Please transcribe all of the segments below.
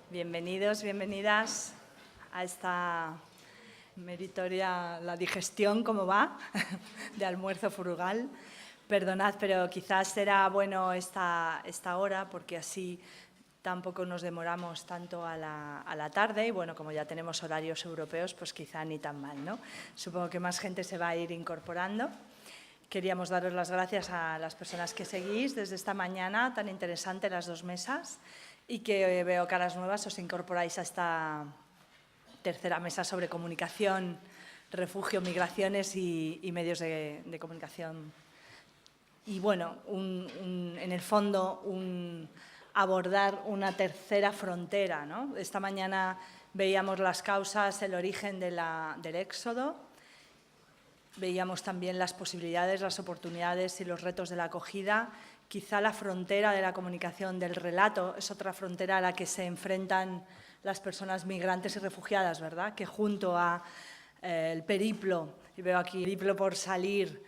Bienvenidos, bienvenidas a esta meritoria, la digestión, ¿cómo va? De almuerzo frugal. Perdonad, pero quizás será bueno esta hora porque así tampoco nos demoramos tanto a la tarde y, bueno, como ya tenemos horarios europeos, pues quizá ni tan mal, ¿no? Supongo que más gente se va a ir incorporando. Queríamos daros las gracias a las personas que seguís desde esta mañana tan interesante, las dos mesas, y que veo caras nuevas, os incorporáis a esta tercera mesa sobre comunicación, refugio, migraciones y medios de comunicación. Y, bueno, en el fondo, abordar una tercera frontera, ¿no? Esta mañana veíamos las causas, el origen del éxodo. Veíamos también las posibilidades, las oportunidades y los retos de la acogida. Quizá la frontera de la comunicación, del relato, es otra frontera a la que se enfrentan las personas migrantes y refugiadas, ¿verdad? Que junto a el periplo, y veo aquí, periplo por salir,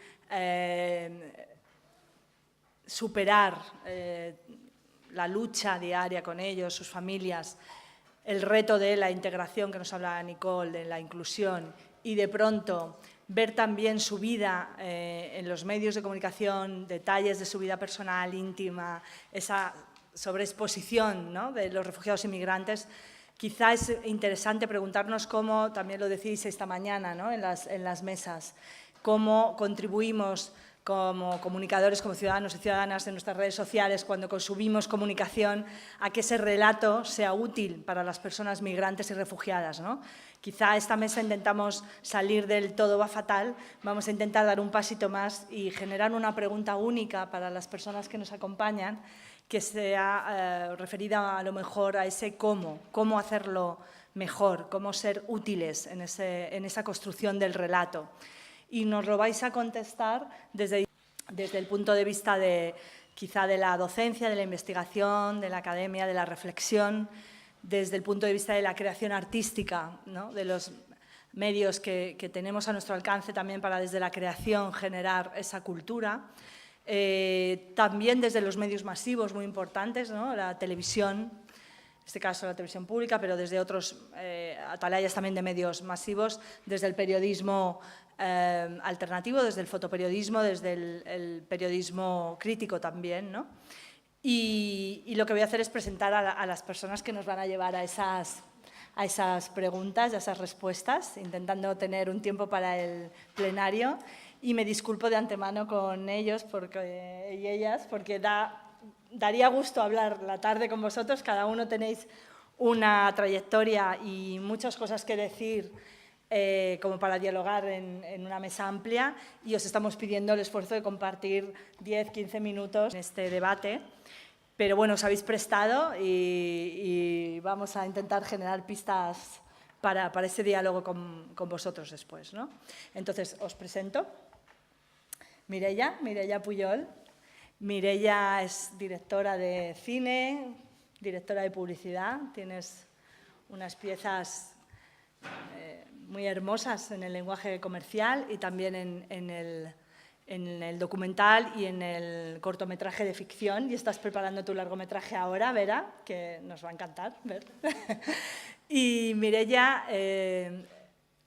superar la lucha diaria con ellos, sus familias, el reto de la integración que nos habla Nicole, de la inclusión, y de pronto ver también su vida en los medios de comunicación, detalles de su vida personal, íntima, esa sobreexposición, ¿no?, de los refugiados inmigrantes. Quizá es interesante preguntarnos cómo, también lo decís esta mañana, ¿no?, en las mesas, cómo contribuimos como comunicadores, como ciudadanos y ciudadanas en nuestras redes sociales, cuando consumimos comunicación, a que ese relato sea útil para las personas migrantes y refugiadas, ¿no? Quizá esta mesa intentamos salir del todo va fatal, vamos a intentar dar un pasito más y generar una pregunta única para las personas que nos acompañan, que sea referida a lo mejor a ese cómo hacerlo mejor, cómo ser útiles en esa construcción del relato. Y nos lo vais a contestar desde el punto de vista quizá de la docencia, de la investigación, de la academia, de la reflexión, desde el punto de vista de la creación artística, ¿no?, de los medios que tenemos a nuestro alcance también para desde la creación generar esa cultura. También desde los medios masivos muy importantes, ¿no?, la televisión, en este caso la televisión pública, pero desde otros atalayas también de medios masivos, desde el periodismo alternativo, desde el fotoperiodismo, desde el periodismo crítico también, ¿no? Y lo que voy a hacer es presentar a las personas que nos van a llevar a esas preguntas, a esas respuestas, intentando tener un tiempo para el plenario. Y me disculpo de antemano con ellos y ellas, porque daría gusto hablar la tarde con vosotros. Cada uno tenéis una trayectoria y muchas cosas que decir como para dialogar en una mesa amplia, y os estamos pidiendo el esfuerzo de compartir 10-15 minutos en este debate. Pero bueno, os habéis prestado y vamos a intentar generar pistas para ese diálogo con vosotros después, ¿no? Entonces, os presento. Mireia Puyol. Mireia es directora de cine, directora de publicidad. Tienes unas piezas muy hermosas en el lenguaje comercial y también en el documental y en el cortometraje de ficción, y estás preparando tu largometraje ahora, Vera, que nos va a encantar ver. Y Mireia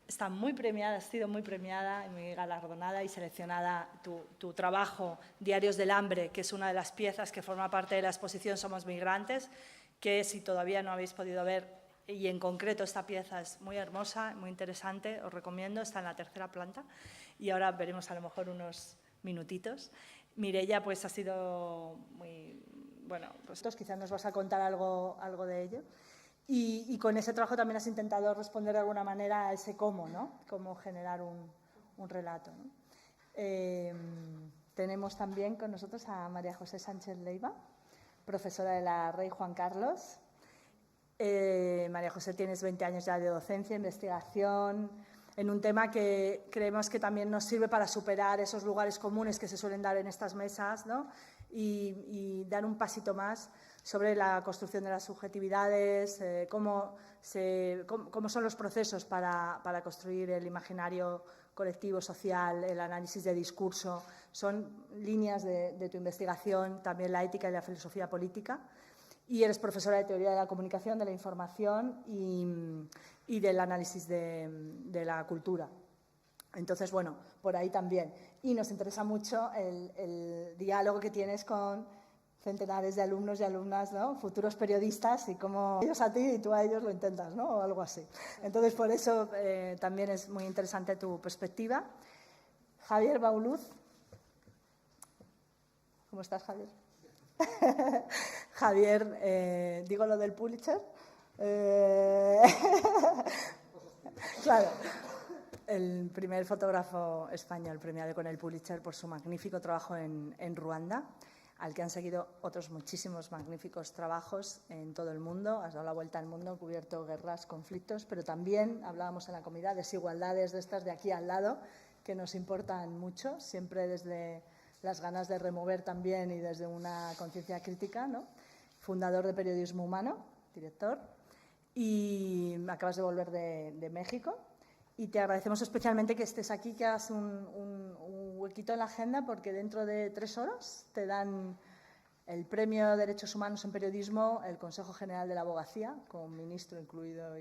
está muy premiada, has sido muy premiada, muy galardonada y seleccionada. Tu trabajo, Diarios del Hambre, que es una de las piezas que forma parte de la exposición Somos Migrantes, que si todavía no habéis podido ver, y en concreto esta pieza es muy hermosa, muy interesante, os recomiendo, está en la tercera planta y ahora veremos a lo mejor unos minutitos. Mireia pues ha sido muy, bueno, pues quizás nos vas a contar algo de ello, y con ese trabajo también has intentado responder de alguna manera a ese cómo, ¿no? Cómo generar un relato, ¿no? Tenemos también con nosotros a María José Sánchez Leiva, profesora de la Rey Juan Carlos. María José, tienes 20 años ya de docencia, investigación, en un tema que creemos que también nos sirve para superar esos lugares comunes que se suelen dar en estas mesas, ¿no? Y dar un pasito más sobre la construcción de las subjetividades, cómo son los procesos para construir el imaginario colectivo, social, el análisis de discurso. Son líneas de tu investigación, también la ética y la filosofía política. y eres profesora de Teoría de la Comunicación, de la Información y del análisis de la cultura. Entonces, bueno, por ahí también. Y nos interesa mucho el diálogo que tienes con centenares de alumnos y alumnas, ¿no? Futuros periodistas, y cómo ellos a ti y tú a ellos lo intentas, ¿no? O algo así. Entonces, por eso también es muy interesante tu perspectiva. Javier Bauluz. ¿Cómo estás, Javier? Javier, digo lo del Pulitzer. Claro. El primer fotógrafo español premiado con el Pulitzer por su magnífico trabajo en Ruanda, al que han seguido otros muchísimos magníficos trabajos en todo el mundo. Has dado la vuelta al mundo, cubierto guerras, conflictos, pero también, hablábamos en la comida, desigualdades de estas de aquí al lado, que nos importan mucho, siempre desde las ganas de remover también y desde una conciencia crítica, ¿no? Fundador de Periodismo Humano, director, y acabas de volver de México. Y te agradecemos especialmente que estés aquí, que hagas un huequito en la agenda, porque dentro de 3 horas te dan el Premio de Derechos Humanos en Periodismo, el Consejo General de la Abogacía, con ministro incluido.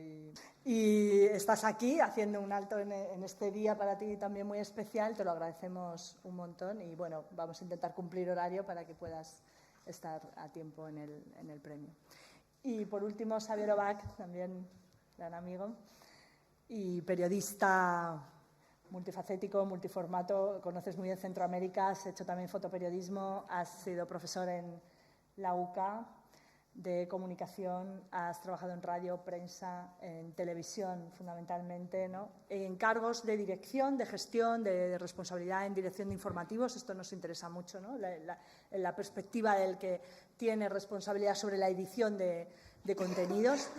Y estás aquí haciendo un alto en este día para ti también muy especial. Te lo agradecemos un montón y, bueno, vamos a intentar cumplir horario para que puedas estar a tiempo en el premio. Y, por último, Xavier Obac, también gran amigo, y periodista multifacético, multiformato, conoces muy bien Centroamérica, has hecho también fotoperiodismo, has sido profesor en la UCA de comunicación, has trabajado en radio, prensa, en televisión fundamentalmente, ¿no? En cargos de dirección, de gestión, de responsabilidad en dirección de informativos. Esto nos interesa mucho, ¿no? La perspectiva del que tiene responsabilidad sobre la edición de contenidos.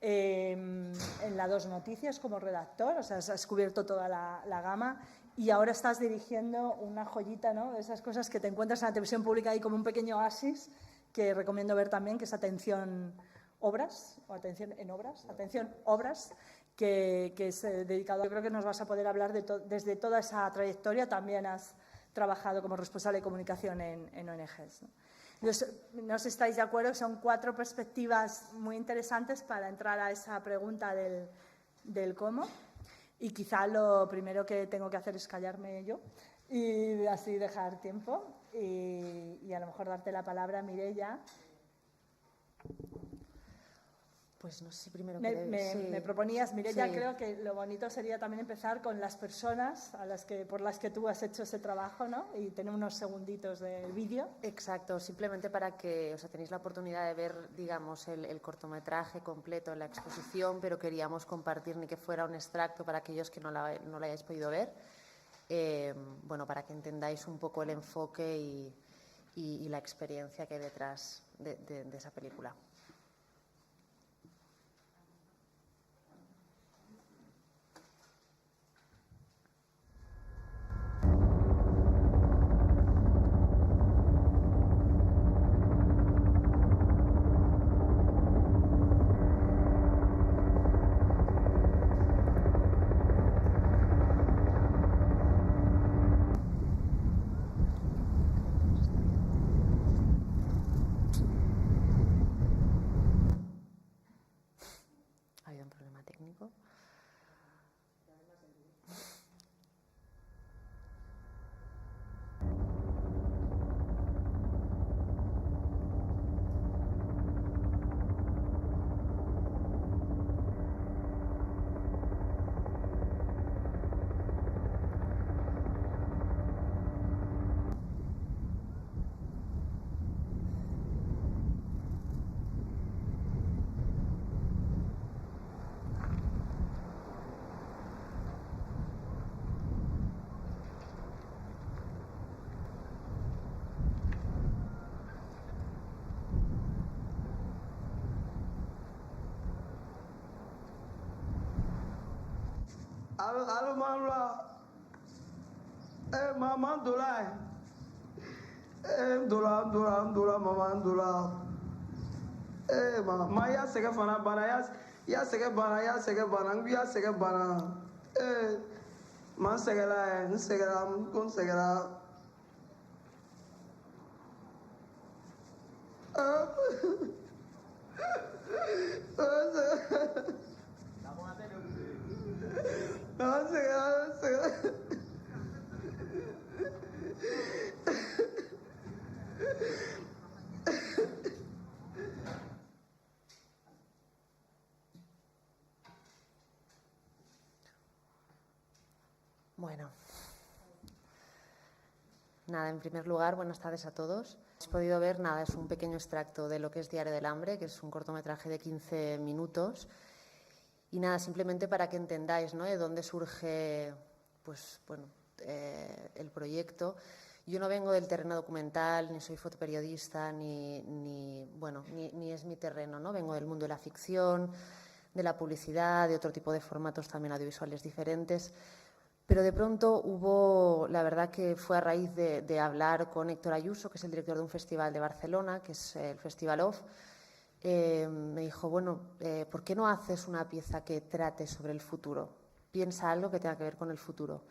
En la Dos Noticias como redactor, o sea, has cubierto toda la gama, y ahora estás dirigiendo una joyita, ¿no? Esas cosas que te encuentras en la televisión pública ahí como un pequeño oasis, que recomiendo ver también, que es Atención Obras, o Atención en Obras, Atención Obras, que es dedicado. Yo creo que nos vas a poder hablar desde toda esa trayectoria. También has trabajado como responsable de comunicación en ONGs, ¿no? No sé si estáis de acuerdo, son 4 perspectivas muy interesantes para entrar a esa pregunta del cómo. Y quizá lo primero que tengo que hacer es callarme yo y así dejar tiempo y a lo mejor darte la palabra a Mireia. Pues no sé si primero me proponías, Mireia, sí. Creo que lo bonito sería también empezar con las personas por las que tú has hecho ese trabajo, ¿no? Y tener unos segunditos de vídeo. Exacto, simplemente para que tenéis la oportunidad de ver, digamos, el cortometraje completo en la exposición, pero queríamos compartir ni que fuera un extracto para aquellos que no lo hayáis podido ver, bueno, para que entendáis un poco el enfoque y la experiencia que hay detrás de esa película. Ha habido un problema técnico. Alo mamla. Mama dola. Dola mama dola. Mama ya sege fana bana ya sege bana ya sege bana. Man segela kun segela. Bueno, nada, en primer lugar, buenas tardes a todos. Habéis podido ver, nada, es un pequeño extracto de lo que es Diario del Hambre, que es un cortometraje de 15 minutos. Y nada, simplemente para que entendáis, ¿no?, de dónde surge, pues, bueno, el proyecto. Yo no vengo del terreno documental, ni soy fotoperiodista, ni es mi terreno, ¿no? Vengo del mundo de la ficción, de la publicidad, de otro tipo de formatos también audiovisuales diferentes. Pero de pronto hubo, la verdad que fue a raíz de hablar con Héctor Ayuso, que es el director de un festival de Barcelona, que es el Festival Off. Me dijo, bueno, ¿por qué no haces una pieza que trate sobre el futuro? Piensa algo que tenga que ver con el futuro.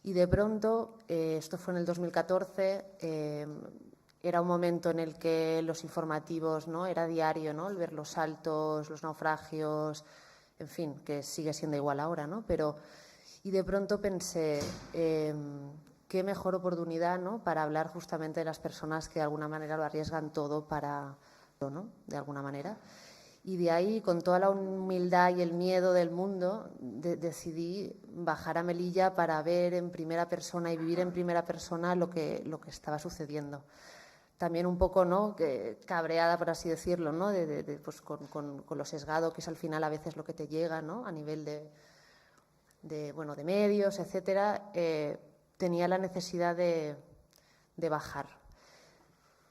Y de pronto, esto fue en el 2014, era un momento en el que los informativos, ¿no?, era diario, ¿no?, el ver los saltos, los naufragios, en fin, que sigue siendo igual ahora, ¿no? Y de pronto pensé, qué mejor oportunidad, ¿no?, para hablar justamente de las personas que de alguna manera lo arriesgan todo para, ¿no?, de alguna manera. Y de ahí, con toda la humildad y el miedo del mundo, decidí bajar a Melilla para ver en primera persona y vivir en primera persona lo que estaba sucediendo. También un poco, ¿no?, cabreada, por así decirlo, ¿no?, pues con lo sesgado que es al final a veces lo que te llega, ¿no?, a nivel de medios, etcétera, tenía la necesidad de bajar.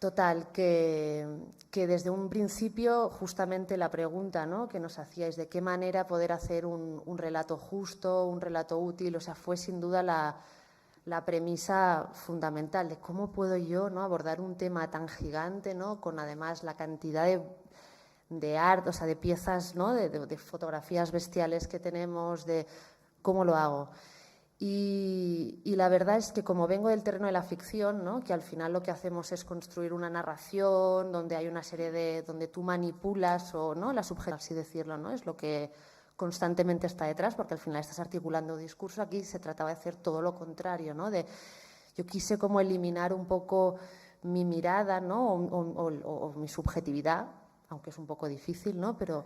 Total, que desde un principio justamente la pregunta, ¿no?, que nos hacíais de qué manera poder hacer un relato justo, un relato útil, o sea, fue sin duda la premisa fundamental de cómo puedo yo, ¿no?, abordar un tema tan gigante, ¿no?, con además la cantidad de arte, o sea, de piezas, ¿no?, de fotografías bestiales que tenemos, de cómo lo hago. Y la verdad es que como vengo del terreno de la ficción, ¿no?, que al final lo que hacemos es construir una narración donde hay una serie donde tú manipulas o, ¿no?, la subjetividad, así decirlo, ¿no?, es lo que constantemente está detrás, porque al final estás articulando un discurso. Aquí se trataba de hacer todo lo contrario, ¿no?, yo quise como eliminar un poco mi mirada, ¿no?, o mi subjetividad, aunque es un poco difícil, ¿no?, pero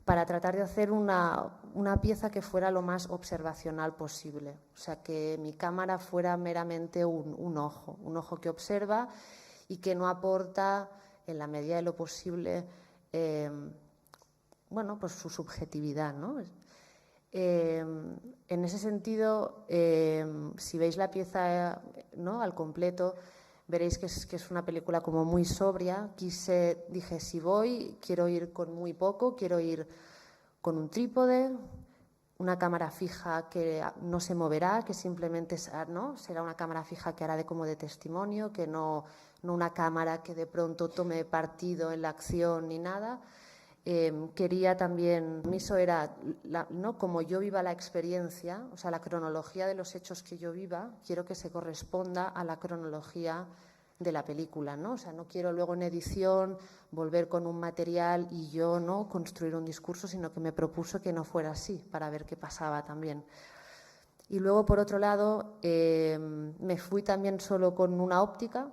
para tratar de hacer una pieza que fuera lo más observacional posible. O sea, que mi cámara fuera meramente un ojo que observa y que no aporta, en la medida de lo posible, pues su subjetividad, ¿no? En ese sentido, si veis la pieza, ¿no?, al completo, veréis que es una película como muy sobria. Dije, si voy, quiero ir con muy poco, quiero ir con un trípode, una cámara fija que no se moverá, que simplemente, ¿no?, será una cámara fija que hará como de testimonio, que no una cámara que de pronto tome partido en la acción ni nada. Quería también, eso era, ¿no?, como yo viva la experiencia, o sea, la cronología de los hechos que yo viva, quiero que se corresponda a la cronología de la película, ¿no? O sea, no quiero luego en edición volver con un material y yo, ¿no?, construir un discurso, sino que me propuso que no fuera así, para ver qué pasaba también. Y luego, por otro lado, me fui también solo con una óptica.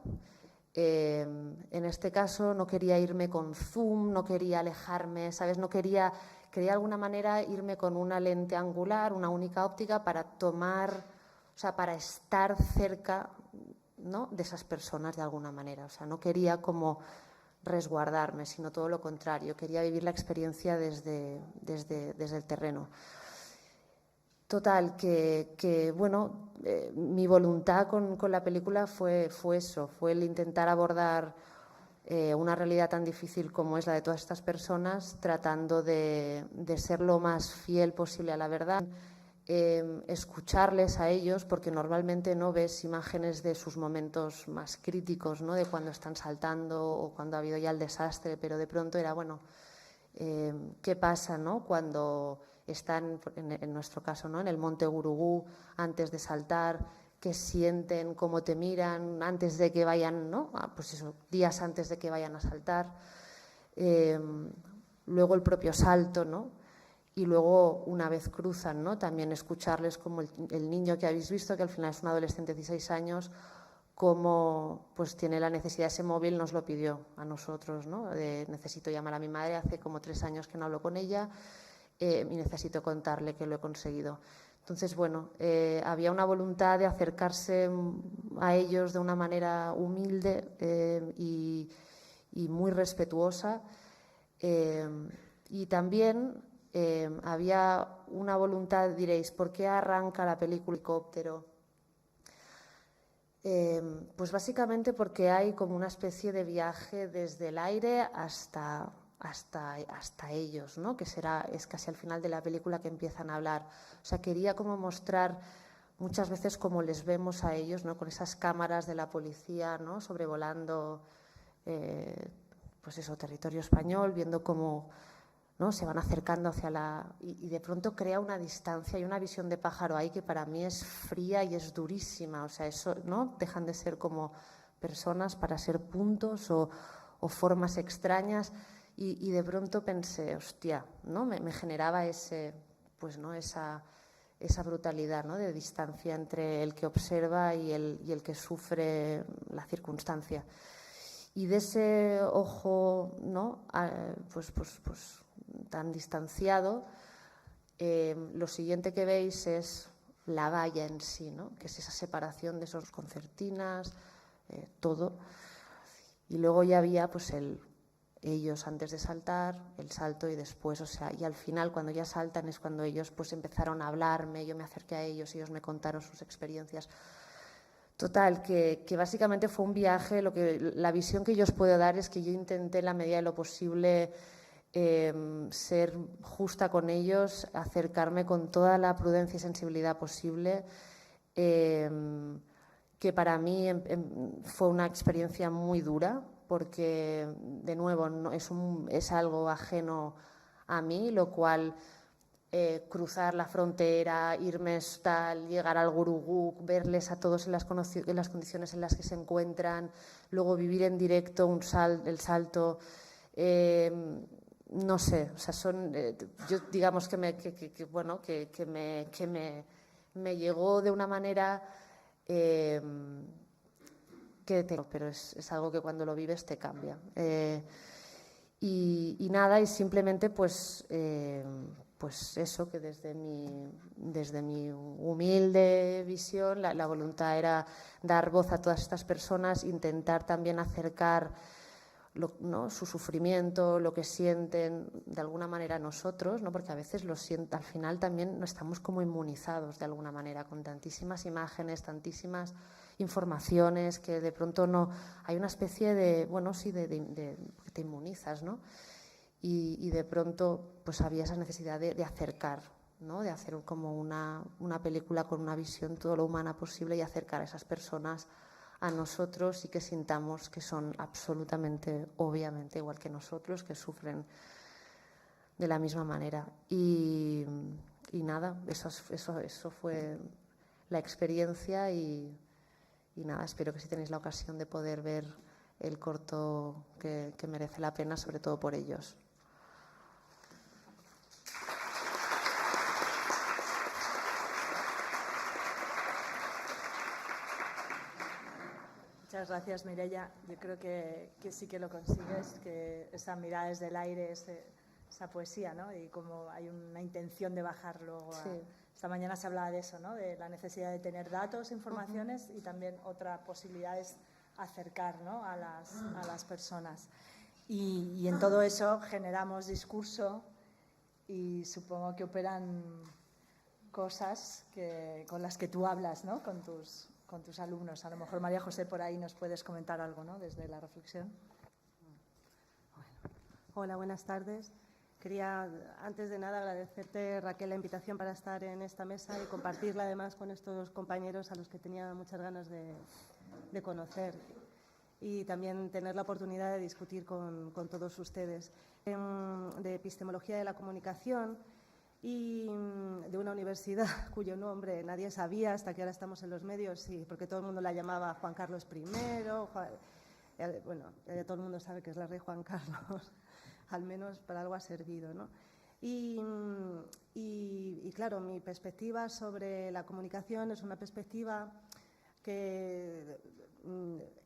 En este caso no quería irme con zoom, no quería alejarme, ¿sabes? Quería de alguna manera irme con una lente angular, una única óptica para para estar cerca, ¿no?, de esas personas de alguna manera. O sea, no quería como resguardarme, sino todo lo contrario, quería vivir la experiencia desde el terreno. Total, mi voluntad con la película fue eso, fue el intentar abordar una realidad tan difícil como es la de todas estas personas, tratando de ser lo más fiel posible a la verdad, escucharles a ellos, porque normalmente no ves imágenes de sus momentos más críticos, ¿no?, de cuando están saltando o cuando ha habido ya el desastre, pero de pronto era, ¿qué pasa, ¿no?, cuando están, en nuestro caso, ¿no?, en el monte Gurugú, antes de saltar, qué sienten, cómo te miran antes de que vayan, ¿no?, días antes de que vayan a saltar. luego el propio salto, ¿no? Y luego, una vez cruzan, ¿no? También escucharles como el niño que habéis visto, que al final es un adolescente de 16 años, cómo pues tiene la necesidad, ese móvil nos lo pidió a nosotros, ¿no? Necesito llamar a mi madre, hace como 3 años que no hablo con ella, y necesito contarle que lo he conseguido. Entonces, bueno, había una voluntad de acercarse a ellos de una manera humilde y muy respetuosa, y también había una voluntad, diréis, ¿por qué arranca la película Helicóptero? Pues básicamente porque hay como una especie de viaje desde el aire hasta ellos, ¿no? Que es casi al final de la película que empiezan a hablar. O sea, quería como mostrar muchas veces cómo les vemos a ellos, ¿no? Con esas cámaras de la policía, ¿no? Sobrevolando, pues eso, territorio español, viendo cómo, ¿no? Se van acercando hacia y de pronto crea una distancia y una visión de pájaro ahí que para mí es fría y es durísima. O sea, eso, ¿no? Dejan de ser como personas para ser puntos o formas extrañas. Y de pronto pensé, hostia, ¿no? Me generaba pues, ¿no? esa brutalidad, ¿no? De distancia entre el que observa y el que sufre la circunstancia. Y de ese ojo, ¿no? Pues tan distanciado, lo siguiente que veis es la valla en sí, ¿no? Que es esa separación de esos concertinas, todo. Y luego ya había pues ellos antes de saltar, el salto y después, o sea, y al final cuando ya saltan es cuando ellos pues empezaron a hablarme, yo me acerqué a ellos, ellos me contaron sus experiencias. Total, que básicamente fue un viaje, la visión que yo os puedo dar es que yo intenté en la medida de lo posible ser justa con ellos, acercarme con toda la prudencia y sensibilidad posible, que para mí fue una experiencia muy dura, porque, de nuevo, no, es algo ajeno a mí, lo cual cruzar la frontera, irme llegar al Gurugú, verles a todos en las condiciones en las que se encuentran, luego vivir en directo el salto, no sé, o sea, yo digamos que me llegó de una manera pero es algo que cuando lo vives te cambia. Y nada, y simplemente pues eso, que desde mi humilde visión la voluntad era dar voz a todas estas personas, intentar también acercar ¿no? su sufrimiento, lo que sienten de alguna manera nosotros, ¿no? Porque a veces al final también no estamos como inmunizados de alguna manera con tantísimas imágenes, tantísimas informaciones, que de pronto no hay una especie de, bueno, sí, de que te inmunizas, ¿no? Y de pronto pues había esa necesidad de acercar, ¿no? De hacer como una película con una visión todo lo humana posible y acercar a esas personas a nosotros y que sintamos que son absolutamente, obviamente, igual que nosotros, que sufren de la misma manera. Y nada, eso fue la experiencia y nada, espero que si tenéis la ocasión de poder ver el corto que merece la pena, sobre todo por ellos. Muchas gracias, Mireia. Yo creo que sí que lo consigues, que esa mirada desde el aire, esa poesía, ¿no? Y como hay una intención de bajar luego. Sí. Esta mañana se hablaba de eso, ¿no? De la necesidad de tener datos, informaciones y también otra posibilidad es acercar, ¿no? a las personas. Y en todo eso generamos discurso y supongo que operan cosas con las que tú hablas, ¿no? Con tus alumnos. A lo mejor, María José, por ahí nos puedes comentar algo, ¿no? Desde la reflexión. Hola, buenas tardes. Quería, antes de nada, agradecerte, Raquel, la invitación para estar en esta mesa y compartirla, además, con estos compañeros a los que tenía muchas ganas de conocer y también tener la oportunidad de discutir con todos ustedes. De Epistemología de la Comunicación y de una universidad cuyo nombre nadie sabía hasta que ahora estamos en los medios, porque todo el mundo la llamaba Juan Carlos I, bueno, todo el mundo sabe que es la Rey Juan Carlos. al menos para algo ha servido, ¿no? Y claro, mi perspectiva sobre la comunicación es una perspectiva que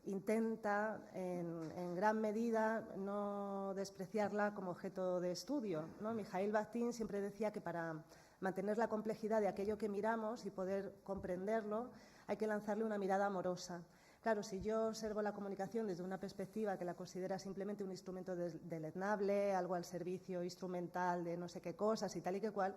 intenta en gran medida no despreciarla como objeto de estudio, ¿no? Mikhail Bakhtin siempre decía que para mantener la complejidad de aquello que miramos y poder comprenderlo hay que lanzarle una mirada amorosa. Claro, si yo observo la comunicación desde una perspectiva que la considera simplemente un instrumento deleznable, algo al servicio instrumental de no sé qué cosas y tal y que cual,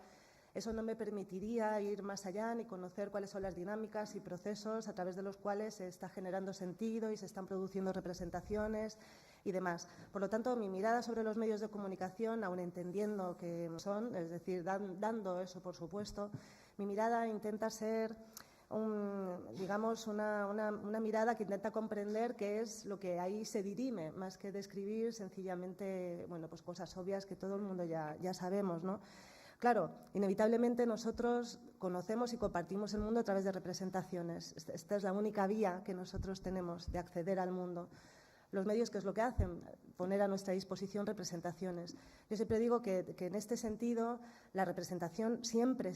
eso no me permitiría ir más allá ni conocer cuáles son las dinámicas y procesos a través de los cuales se está generando sentido y se están produciendo representaciones y demás. Por lo tanto, mi mirada sobre los medios de comunicación, aun entendiendo que son, es decir, dando eso por supuesto, mi mirada intenta ser digamos, una mirada que intenta comprender qué es lo que ahí se dirime, más que describir sencillamente, bueno, pues cosas obvias que todo el mundo ya sabemos, ¿no? Claro, inevitablemente nosotros conocemos y compartimos el mundo a través de representaciones. Esta es la única vía que nosotros tenemos de acceder al mundo. Los medios, ¿qué es lo que hacen? Poner a nuestra disposición representaciones. Yo siempre digo que en este sentido la representación siempre,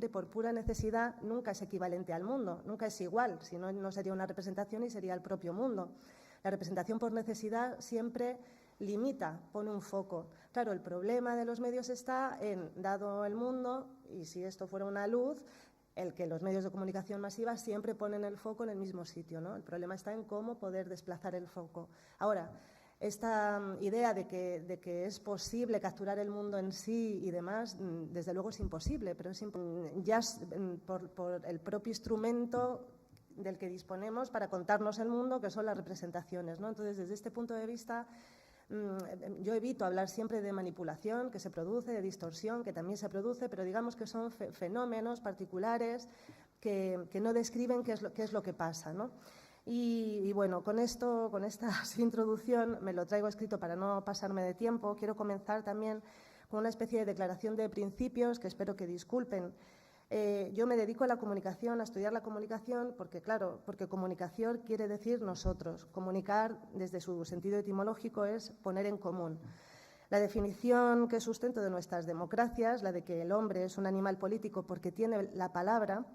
por pura necesidad, nunca es equivalente al mundo, nunca es igual, si no, no sería una representación y sería el propio mundo. La representación por necesidad siempre limita, pone un foco. Claro, el problema de los medios está en, dado el mundo, y si esto fuera una luz, el que los medios de comunicación masiva siempre ponen el foco en el mismo sitio, ¿no? El problema está en cómo poder desplazar el foco. Ahora, esta idea de que es posible capturar el mundo en sí y demás, desde luego es imposible, pero es ya por el propio instrumento del que disponemos para contarnos el mundo, que son las representaciones, ¿no? Entonces, desde este punto de vista, yo evito hablar siempre de manipulación que se produce, de distorsión que también se produce, pero digamos que son fenómenos particulares que no describen qué es lo que pasa, ¿no? Y bueno, con esta introducción, me lo traigo escrito para no pasarme de tiempo, quiero comenzar también con una especie de declaración de principios que espero que disculpen. Yo me dedico a la comunicación, a estudiar la comunicación, porque comunicación quiere decir nosotros. Comunicar, desde su sentido etimológico, es poner en común. La definición que sustento de nuestras democracias, la de que el hombre es un animal político porque tiene la palabra,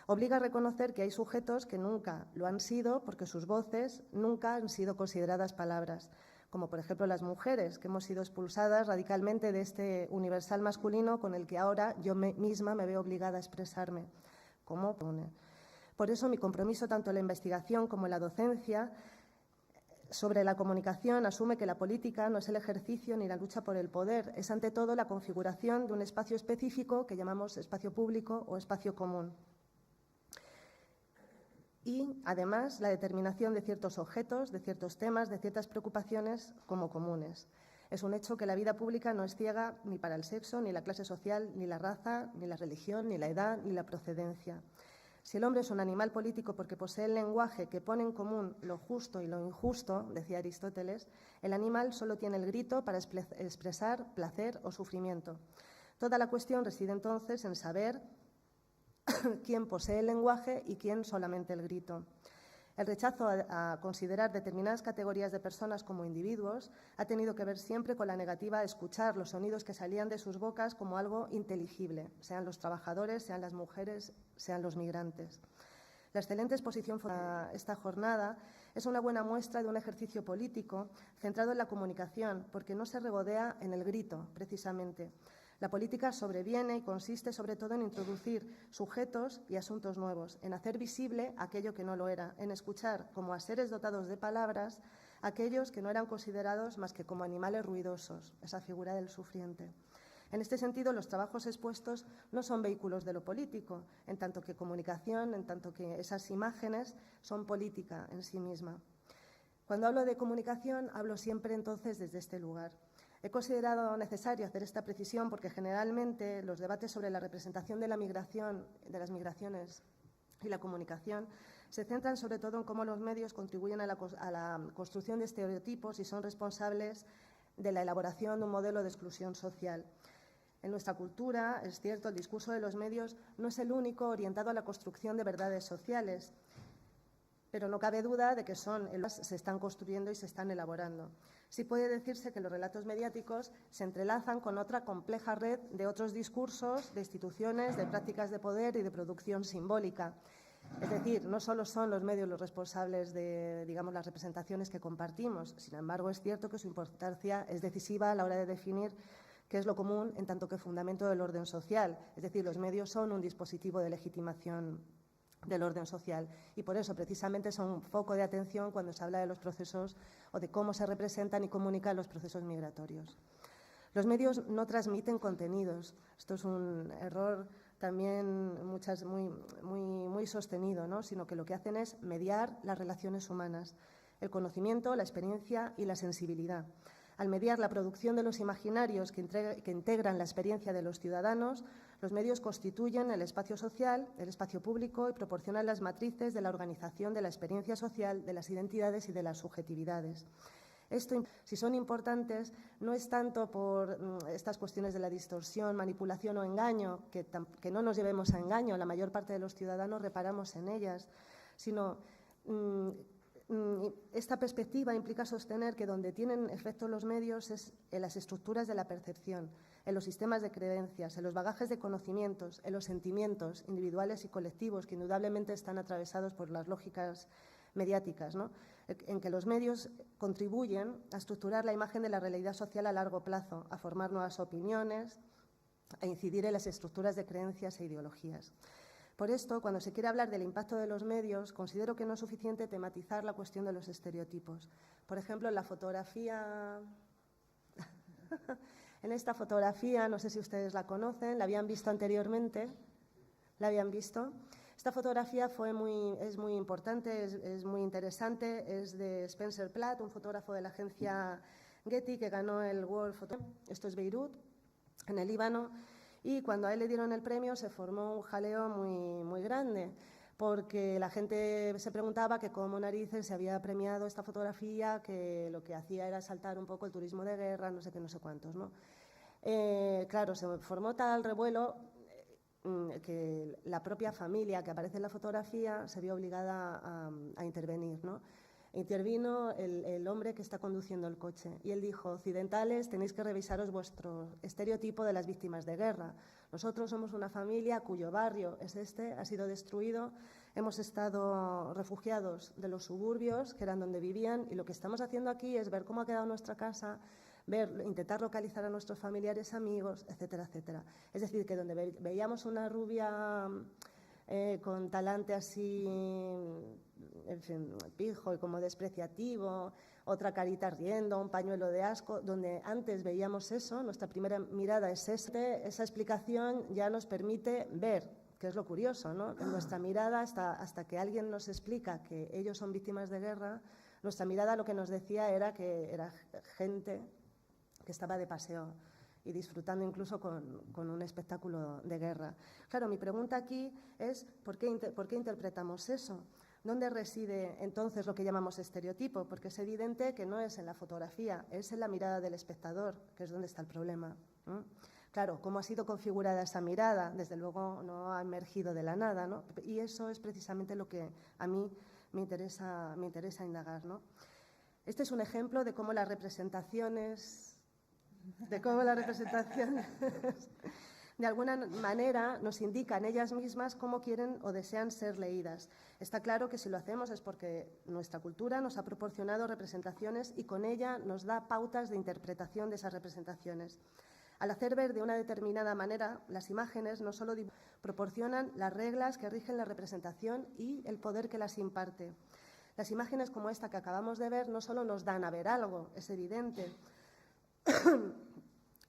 obliga a reconocer que hay sujetos que nunca lo han sido porque sus voces nunca han sido consideradas palabras, como por ejemplo las mujeres, que hemos sido expulsadas radicalmente de este universal masculino con el que ahora yo misma me veo obligada a expresarme. Por eso mi compromiso tanto en la investigación como en la docencia sobre la comunicación asume que la política no es el ejercicio ni la lucha por el poder, es ante todo la configuración de un espacio específico que llamamos espacio público o espacio común. Y, además, la determinación de ciertos objetos, de ciertos temas, de ciertas preocupaciones como comunes. Es un hecho que la vida pública no es ciega ni para el sexo, ni la clase social, ni la raza, ni la religión, ni la edad, ni la procedencia. Si el hombre es un animal político porque posee el lenguaje que pone en común lo justo y lo injusto, decía Aristóteles, el animal solo tiene el grito para expresar placer o sufrimiento. Toda la cuestión reside entonces en saber quién posee el lenguaje y quién solamente el grito. El rechazo a considerar determinadas categorías de personas como individuos ha tenido que ver siempre con la negativa a escuchar los sonidos que salían de sus bocas como algo inteligible, sean los trabajadores, sean las mujeres, sean los migrantes. La excelente exposición de esta jornada es una buena muestra de un ejercicio político centrado en la comunicación, porque no se regodea en el grito, precisamente. La política sobreviene y consiste sobre todo en introducir sujetos y asuntos nuevos, en hacer visible aquello que no lo era, en escuchar como a seres dotados de palabras aquellos que no eran considerados más que como animales ruidosos, esa figura del sufriente. En este sentido, los trabajos expuestos no son vehículos de lo político, en tanto que comunicación, en tanto que esas imágenes son política en sí misma. Cuando hablo de comunicación, hablo siempre entonces desde este lugar. He considerado necesario hacer esta precisión porque generalmente los debates sobre la representación de la migración, de las migraciones y la comunicación se centran sobre todo en cómo los medios contribuyen a la construcción de estereotipos y son responsables de la elaboración de un modelo de exclusión social. En nuestra cultura, es cierto, el discurso de los medios no es el único orientado a la construcción de verdades sociales. pero no cabe duda de que se están construyendo y se están elaborando. Sí puede decirse que los relatos mediáticos se entrelazan con otra compleja red de otros discursos, de instituciones, de prácticas de poder y de producción simbólica. Es decir, no solo son los medios los responsables de, digamos, las representaciones que compartimos. Sin embargo, es cierto que su importancia es decisiva a la hora de definir qué es lo común en tanto que fundamento del orden social. Es decir, los medios son un dispositivo de legitimación del orden social y por eso precisamente son un foco de atención cuando se habla de los procesos o de cómo se representan y comunican los procesos migratorios. Los medios no transmiten contenidos. Esto es un error también muy sostenido, ¿no? Sino que lo que hacen es mediar las relaciones humanas, el conocimiento, la experiencia y la sensibilidad. Al mediar la producción de los imaginarios que integran la experiencia de los ciudadanos, los medios constituyen el espacio social, el espacio público y proporcionan las matrices de la organización de la experiencia social, de las identidades y de las subjetividades. Esto, si son importantes, no es tanto por estas cuestiones de la distorsión, manipulación o engaño, que no nos llevemos a engaño, la mayor parte de los ciudadanos reparamos en ellas, sino esta perspectiva implica sostener que donde tienen efecto los medios es en las estructuras de la percepción, en los sistemas de creencias, en los bagajes de conocimientos, en los sentimientos individuales y colectivos que indudablemente están atravesados por las lógicas mediáticas, ¿no? En que los medios contribuyen a estructurar la imagen de la realidad social a largo plazo, a formar nuevas opiniones, a incidir en las estructuras de creencias e ideologías. Por esto, cuando se quiere hablar del impacto de los medios, considero que no es suficiente tematizar la cuestión de los estereotipos. Por ejemplo, en la fotografía, en esta fotografía, no sé si ustedes la conocen, la habían visto anteriormente, ¿la habían visto? Esta fotografía es muy importante, es muy interesante, es de Spencer Platt, un fotógrafo de la agencia Getty que ganó el World Photo. Esto es Beirut, en el Líbano. Y cuando a él le dieron el premio se formó un jaleo muy grande, porque la gente se preguntaba que cómo narices se había premiado esta fotografía, que lo que hacía era saltar un poco el turismo de guerra, no sé qué, no sé cuántos, ¿no? Claro, se formó tal revuelo que la propia familia que aparece en la fotografía se vio obligada a intervenir, ¿no? Intervino el hombre que está conduciendo el coche y él dijo: occidentales, tenéis que revisaros vuestro estereotipo de las víctimas de guerra. Nosotros somos una familia cuyo barrio ha sido destruido, hemos estado refugiados de los suburbios, que eran donde vivían, y lo que estamos haciendo aquí es ver cómo ha quedado nuestra casa, intentar localizar a nuestros familiares, amigos, etcétera, etcétera. Es decir, que donde veíamos una rubia con talante así, en fin, pijo y como despreciativo, otra carita riendo, un pañuelo de asco, donde antes veíamos eso, nuestra primera mirada es esa explicación ya nos permite ver, que es lo curioso, ¿no? En nuestra mirada, hasta que alguien nos explica que ellos son víctimas de guerra, nuestra mirada lo que nos decía era que era gente que estaba de paseo y disfrutando incluso con un espectáculo de guerra. Claro, mi pregunta aquí es ¿por qué interpretamos eso? ¿Dónde reside entonces lo que llamamos estereotipo? Porque es evidente que no es en la fotografía, es en la mirada del espectador, que es donde está el problema, ¿no? Claro, ¿cómo ha sido configurada esa mirada? Desde luego no ha emergido de la nada, ¿no? Y eso es precisamente lo que a mí me interesa indagar, ¿no? Este es un ejemplo de cómo las representaciones de alguna manera nos indican ellas mismas cómo quieren o desean ser leídas. Está claro que si lo hacemos es porque nuestra cultura nos ha proporcionado representaciones y con ella nos da pautas de interpretación de esas representaciones. Al hacer ver de una determinada manera, las imágenes no solo proporcionan las reglas que rigen la representación y el poder que las imparte. Las imágenes como esta que acabamos de ver no solo nos dan a ver algo, es evidente,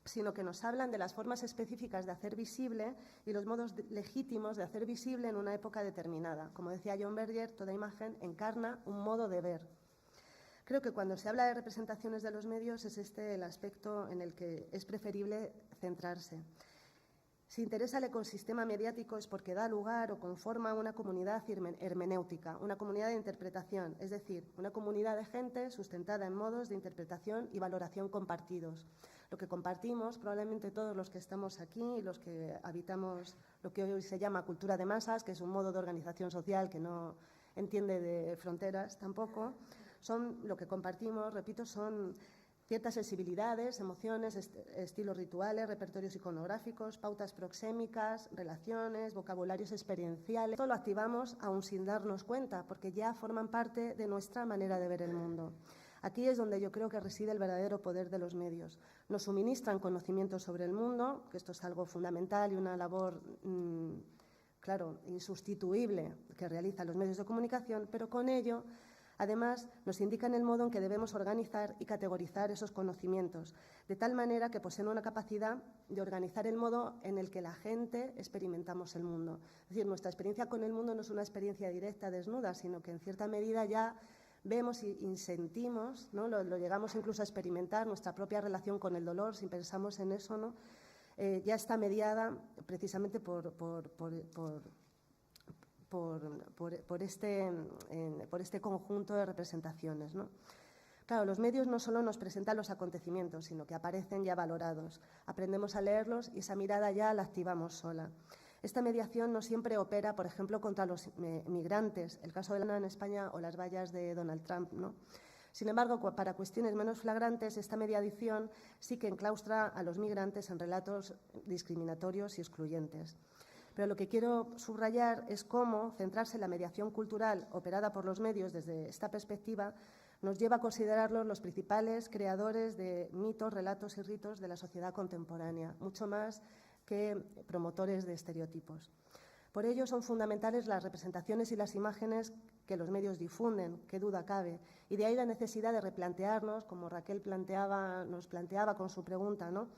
sino que nos hablan de las formas específicas de hacer visible y los modos legítimos de hacer visible en una época determinada. Como decía John Berger, toda imagen encarna un modo de ver. Creo que cuando se habla de representaciones de los medios es este el aspecto en el que es preferible centrarse. Si interesa el ecosistema mediático es porque da lugar o conforma una comunidad hermenéutica, una comunidad de interpretación, es decir, una comunidad de gente sustentada en modos de interpretación y valoración compartidos. Lo que compartimos, probablemente todos los que estamos aquí y los que habitamos lo que hoy se llama cultura de masas, que es un modo de organización social que no entiende de fronteras tampoco. Son lo que compartimos, repito, son ciertas sensibilidades, emociones, estilos rituales, repertorios iconográficos, pautas proxémicas, relaciones, vocabularios experienciales. Todo lo activamos aún sin darnos cuenta, porque ya forman parte de nuestra manera de ver el mundo. Aquí es donde yo creo que reside el verdadero poder de los medios. Nos suministran conocimientos sobre el mundo, que esto es algo fundamental y una labor, claro, insustituible que realizan los medios de comunicación, pero con ello, además, nos indican el modo en que debemos organizar y categorizar esos conocimientos, de tal manera que poseen una capacidad de organizar el modo en el que la gente experimentamos el mundo. Es decir, nuestra experiencia con el mundo no es una experiencia directa, desnuda, sino que en cierta medida ya vemos y sentimos, ¿no? Lo llegamos incluso a experimentar, nuestra propia relación con el dolor, si pensamos en eso, ¿no? Ya está mediada precisamente por este conjunto de representaciones, ¿no? Claro, los medios no solo nos presentan los acontecimientos, sino que aparecen ya valorados. Aprendemos a leerlos y esa mirada ya la activamos sola. Esta mediación no siempre opera, por ejemplo, contra los migrantes, el caso de Lana en España o las vallas de Donald Trump, ¿no? Sin embargo, para cuestiones menos flagrantes, esta mediación sí que enclaustra a los migrantes en relatos discriminatorios y excluyentes. Pero lo que quiero subrayar es cómo centrarse en la mediación cultural operada por los medios desde esta perspectiva nos lleva a considerarlos los principales creadores de mitos, relatos y ritos de la sociedad contemporánea, mucho más que promotores de estereotipos. Por ello son fundamentales las representaciones y las imágenes que los medios difunden, qué duda cabe, y de ahí la necesidad de replantearnos, como Raquel nos planteaba con su pregunta, ¿no?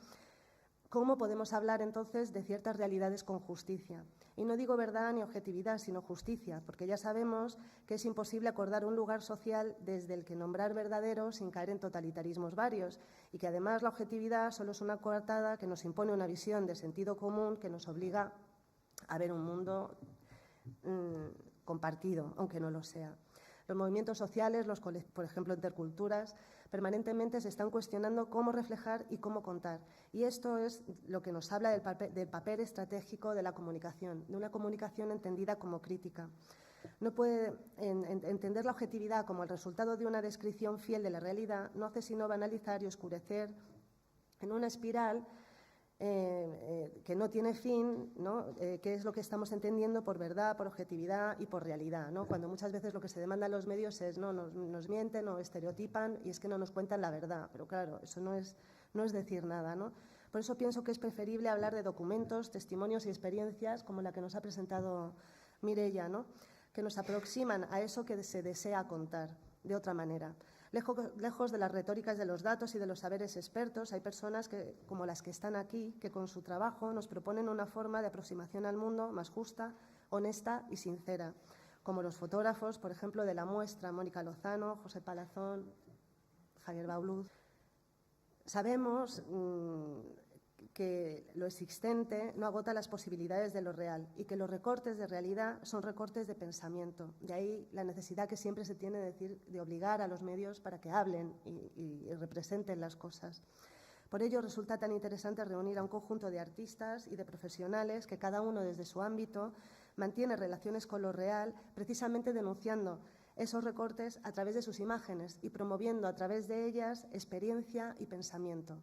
¿Cómo podemos hablar entonces de ciertas realidades con justicia? Y no digo verdad ni objetividad, sino justicia, porque ya sabemos que es imposible acordar un lugar social desde el que nombrar verdadero sin caer en totalitarismos varios, y que además la objetividad solo es una coartada que nos impone una visión de sentido común que nos obliga a ver un mundo compartido, aunque no lo sea. Los movimientos sociales, por ejemplo, interculturas, permanentemente se están cuestionando cómo reflejar y cómo contar. Y esto es lo que nos habla del papel estratégico de la comunicación, de una comunicación entendida como crítica. No puede entender la objetividad como el resultado de una descripción fiel de la realidad, no hace sino banalizar y oscurecer en una espiral que no tiene fin, ¿no? ¿Qué es lo que estamos entendiendo por verdad, por objetividad y por realidad, ¿no? Cuando muchas veces lo que se demanda a los medios es no, nos mienten o estereotipan y es que no nos cuentan la verdad, pero claro, eso no es decir nada, ¿no? Por eso pienso que es preferible hablar de documentos, testimonios y experiencias como la que nos ha presentado Mireia, ¿no? Que nos aproximan a eso que se desea contar de otra manera. Lejos de las retóricas de los datos y de los saberes expertos, hay personas como las que están aquí, que con su trabajo nos proponen una forma de aproximación al mundo más justa, honesta y sincera, como los fotógrafos, por ejemplo, de la muestra, Mónica Lozano, José Palazón, Javier Bauluz. Sabemos que lo existente no agota las posibilidades de lo real y que los recortes de realidad son recortes de pensamiento. De ahí la necesidad que siempre se tiene de obligar a los medios para que hablen y representen las cosas. Por ello resulta tan interesante reunir a un conjunto de artistas y de profesionales que cada uno desde su ámbito mantiene relaciones con lo real, precisamente denunciando esos recortes a través de sus imágenes y promoviendo a través de ellas experiencia y pensamiento.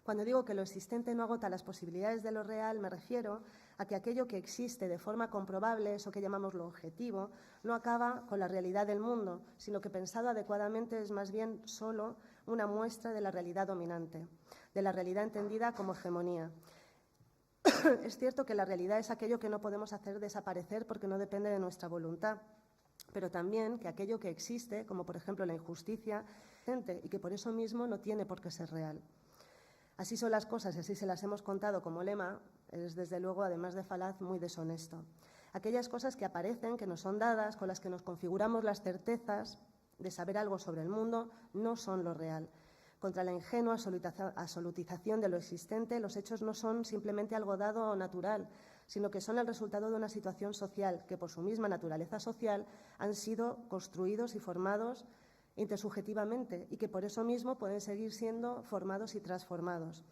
Cuando digo que lo existente no agota las posibilidades de lo real, me refiero a que aquello que existe de forma comprobable, eso que llamamos lo objetivo, no acaba con la realidad del mundo, sino que pensado adecuadamente es más bien solo una muestra de la realidad dominante, de la realidad entendida como hegemonía. Es cierto que la realidad es aquello que no podemos hacer desaparecer porque no depende de nuestra voluntad, pero también que aquello que existe, como por ejemplo la injusticia, y que por eso mismo no tiene por qué ser real. Así son las cosas y así se las hemos contado como lema, es desde luego, además de falaz, muy deshonesto. Aquellas cosas que aparecen, que nos son dadas, con las que nos configuramos las certezas de saber algo sobre el mundo, no son lo real. Contra la ingenua absolutización de lo existente, los hechos no son simplemente algo dado o natural, sino que son el resultado de una situación social que, por su misma naturaleza social, han sido construidos y formados intersubjetivamente y que por eso mismo pueden seguir siendo formados y transformados.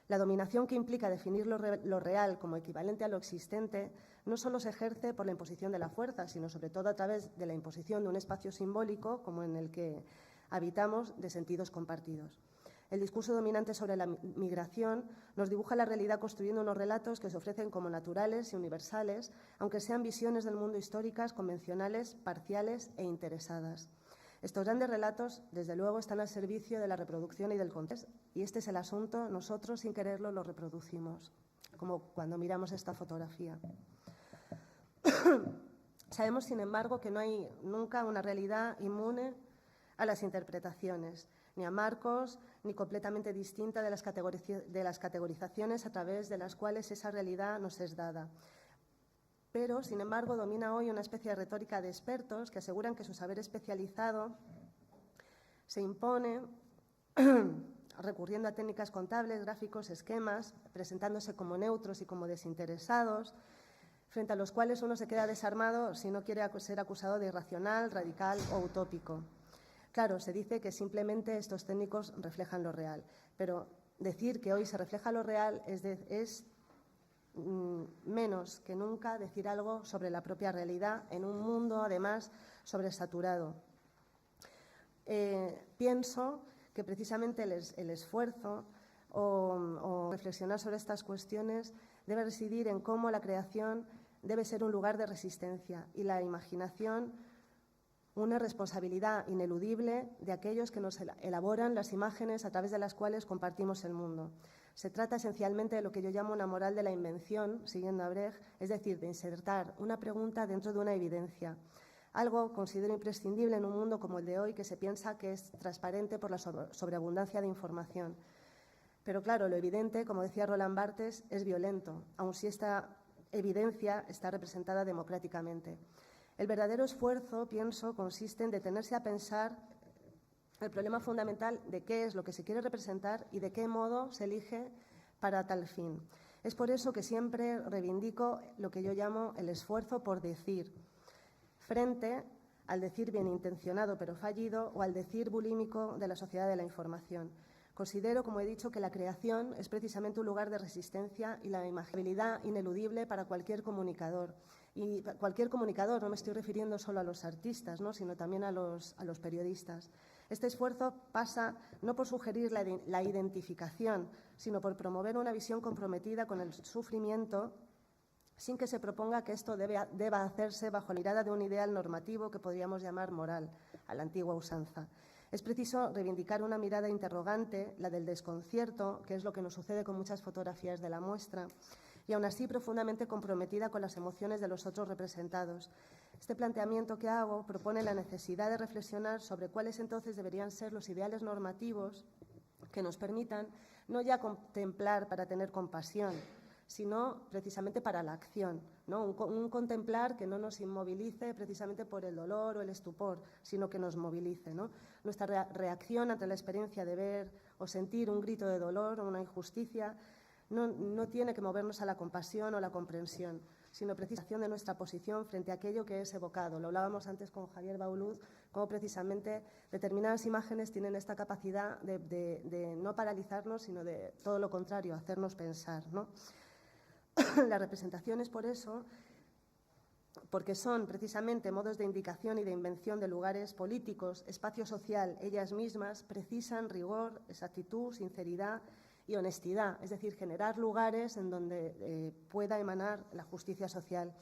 La dominación que implica definir lo real como equivalente a lo existente no solo se ejerce por la imposición de la fuerza, sino sobre todo a través de la imposición de un espacio simbólico, como en el que habitamos, de sentidos compartidos. El discurso dominante sobre la migración nos dibuja la realidad construyendo unos relatos que se ofrecen como naturales y universales, aunque sean visiones del mundo históricas, convencionales, parciales e interesadas. Estos grandes relatos, desde luego, están al servicio de la reproducción y del contexto. Y este es el asunto, nosotros, sin quererlo, lo reproducimos, como cuando miramos esta fotografía. Sabemos, sin embargo, que no hay nunca una realidad inmune a las interpretaciones, ni a marcos, ni completamente distinta de las categorizaciones a través de las cuales esa realidad nos es dada. Pero, sin embargo, domina hoy una especie de retórica de expertos que aseguran que su saber especializado se impone recurriendo a técnicas contables, gráficos, esquemas, presentándose como neutros y como desinteresados, frente a los cuales uno se queda desarmado si no quiere ser acusado de irracional, radical o utópico. Claro, se dice que simplemente estos técnicos reflejan lo real, pero decir que hoy se refleja lo real es menos que nunca decir algo sobre la propia realidad en un mundo, además, sobresaturado. Pienso que precisamente el esfuerzo o reflexionar sobre estas cuestiones debe residir en cómo la creación debe ser un lugar de resistencia y la imaginación una responsabilidad ineludible de aquellos que nos elaboran las imágenes a través de las cuales compartimos el mundo. Se trata esencialmente de lo que yo llamo una moral de la invención, siguiendo a Brecht, es decir, de insertar una pregunta dentro de una evidencia. Algo considero imprescindible en un mundo como el de hoy, que se piensa que es transparente por la sobreabundancia de información. Pero claro, lo evidente, como decía Roland Barthes, es violento, aun si esta evidencia está representada democráticamente. El verdadero esfuerzo, pienso, consiste en detenerse a pensar el problema fundamental de qué es lo que se quiere representar y de qué modo se elige para tal fin. Es por eso que siempre reivindico lo que yo llamo el esfuerzo por decir, frente al decir bien intencionado pero fallido o al decir bulímico de la sociedad de la información. Considero, como he dicho, que la creación es precisamente un lugar de resistencia y la imaginabilidad ineludible para cualquier comunicador. Y cualquier comunicador, no me estoy refiriendo solo a los artistas, ¿no?, sino también a los periodistas. Este esfuerzo pasa no por sugerir la identificación, sino por promover una visión comprometida con el sufrimiento, sin que se proponga que esto deba hacerse bajo la mirada de un ideal normativo que podríamos llamar moral, a la antigua usanza. Es preciso reivindicar una mirada interrogante, la del desconcierto, que es lo que nos sucede con muchas fotografías de la muestra, y aún así profundamente comprometida con las emociones de los otros representados. Este planteamiento que hago propone la necesidad de reflexionar sobre cuáles entonces deberían ser los ideales normativos que nos permitan no ya contemplar para tener compasión, sino precisamente para la acción, ¿no? Un contemplar que no nos inmovilice precisamente por el dolor o el estupor, sino que nos movilice, ¿no? Nuestra reacción ante la experiencia de ver o sentir un grito de dolor o una injusticia no tiene que movernos a la compasión o la comprensión, sino precisamente de nuestra posición frente a aquello que es evocado. Lo hablábamos antes con Javier Bauluz, cómo precisamente determinadas imágenes tienen esta capacidad de no paralizarnos, sino de todo lo contrario, hacernos pensar, ¿no? Las representaciones, por eso, porque son precisamente modos de indicación y de invención de lugares políticos, espacio social, ellas mismas precisan rigor, exactitud, sinceridad y honestidad, es decir, generar lugares en donde pueda emanar la justicia social.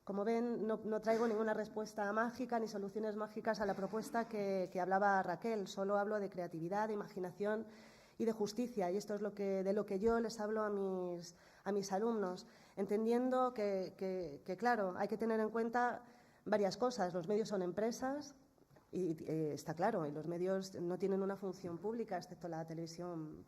Como ven, no traigo ninguna respuesta mágica ni soluciones mágicas a la propuesta que hablaba Raquel, solo hablo de creatividad, de imaginación y de justicia, y esto es de lo que yo les hablo a mis alumnos, entendiendo que, claro, hay que tener en cuenta varias cosas. Los medios son empresas, y está claro, y los medios no tienen una función pública, excepto la televisión,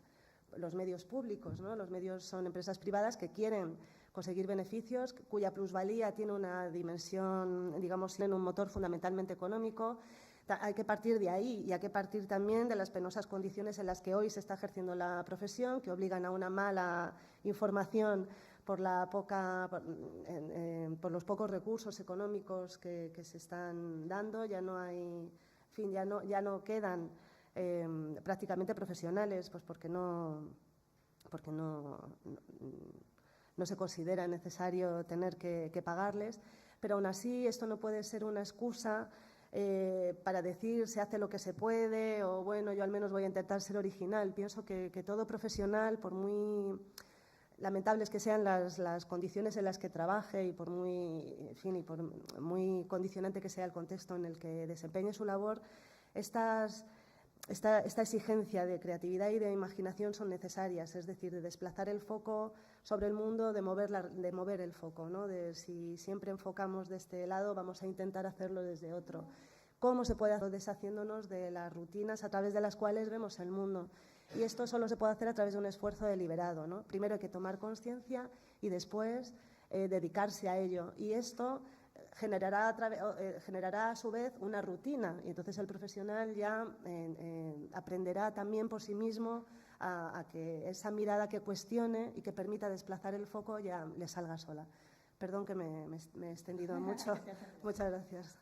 los medios públicos, ¿no? Los medios son empresas privadas que quieren conseguir beneficios, cuya plusvalía tiene una dimensión, digamos, tiene un motor fundamentalmente económico. Hay que partir de ahí y hay que partir también de las penosas condiciones en las que hoy se está ejerciendo la profesión, que obligan a una mala información por los pocos recursos económicos que se están dando. Ya no hay, en fin, ya no quedan prácticamente profesionales, pues porque no porque no se considera necesario tener que pagarles, pero aún así esto no puede ser una excusa para decir se hace lo que se puede o bueno, yo al menos voy a intentar ser original. Pienso que todo profesional, por muy lamentables que sean las condiciones en las que trabaje y por muy, en fin, y por muy condicionante que sea el contexto en el que desempeñe su labor, esta exigencia de creatividad y de imaginación son necesarias, es decir, de desplazar el foco sobre el mundo, de mover el foco, ¿no? De si siempre enfocamos de este lado, vamos a intentar hacerlo desde otro. ¿Cómo se puede hacer? Deshaciéndonos de las rutinas a través de las cuales vemos el mundo. Y esto solo se puede hacer a través de un esfuerzo deliberado, ¿no? Primero hay que tomar conciencia y después dedicarse a ello. Y esto generará a su vez una rutina y entonces el profesional ya aprenderá también por sí mismo a que esa mirada que cuestione y que permita desplazar el foco ya le salga sola. Perdón que me he extendido mucho. Muchas gracias.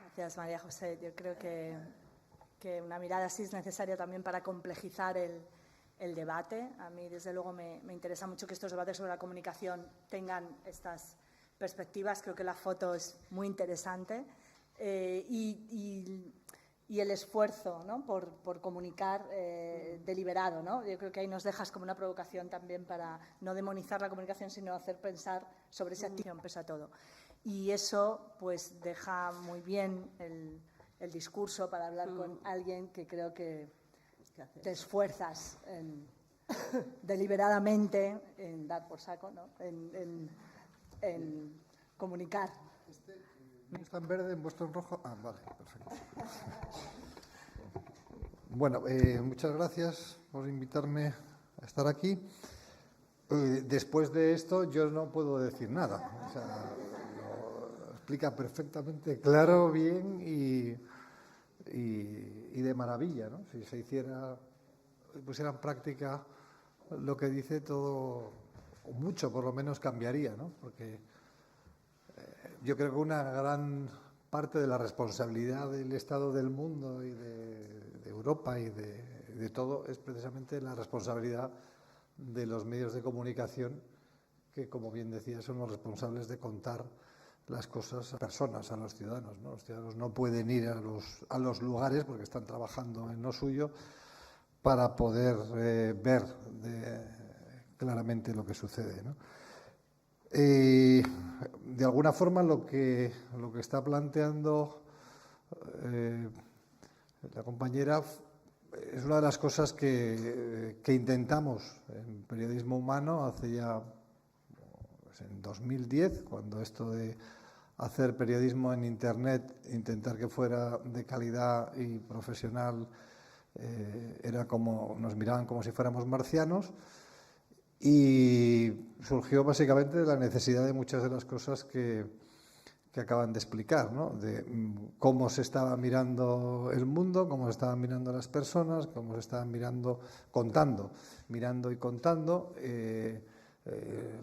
Gracias, María José. Yo creo que una mirada así es necesaria también para complejizar el debate. A mí, desde luego, me interesa mucho que estos debates sobre la comunicación tengan estas perspectivas. Creo que la foto es muy interesante y el esfuerzo, ¿no?, por comunicar deliberado, ¿no? Yo creo que ahí nos dejas como una provocación también para no demonizar la comunicación, sino hacer pensar sobre esa acción pese a todo. Y eso pues deja muy bien el discurso para hablar con alguien que creo que te esfuerzas deliberadamente en dar por saco, ¿no?, en comunicar. ¿No está en verde, en vuestro en rojo? Ah, vale, perfecto. Bueno, muchas gracias por invitarme a estar aquí. Después de esto yo no puedo decir nada. O sea, lo explica perfectamente, claro, bien y de maravilla, ¿no? Si se pusiera en práctica lo que dice, todo, o mucho por lo menos, cambiaría, ¿no? Porque yo creo que una gran parte de la responsabilidad del estado del mundo y de Europa y de todo es precisamente la responsabilidad de los medios de comunicación que, como bien decía, son los responsables de contar las cosas a personas, a los ciudadanos, ¿no? Los ciudadanos no pueden ir a los lugares porque están trabajando en lo suyo para poder ver claramente lo que sucede, ¿no? De alguna forma lo que está planteando la compañera es una de las cosas que intentamos en Periodismo Humano hace ya, pues en 2010, cuando esto de hacer periodismo en Internet, intentar que fuera de calidad y profesional, era como, nos miraban como si fuéramos marcianos. Y surgió básicamente de la necesidad de muchas de las cosas que acaban de explicar, ¿no? De cómo se estaba mirando el mundo, cómo se estaban mirando las personas, cómo se estaban mirando y contando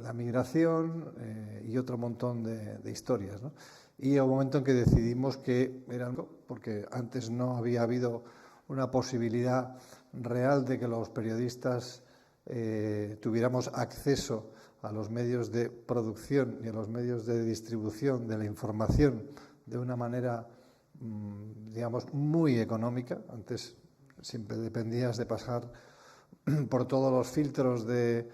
la migración y otro montón de historias, ¿no? Y hubo un momento en que decidimos que eran, porque antes no había habido una posibilidad real de que los periodistas tuviéramos acceso a los medios de producción y a los medios de distribución de la información de una manera, digamos, muy económica. Antes siempre dependías de pasar por todos los filtros de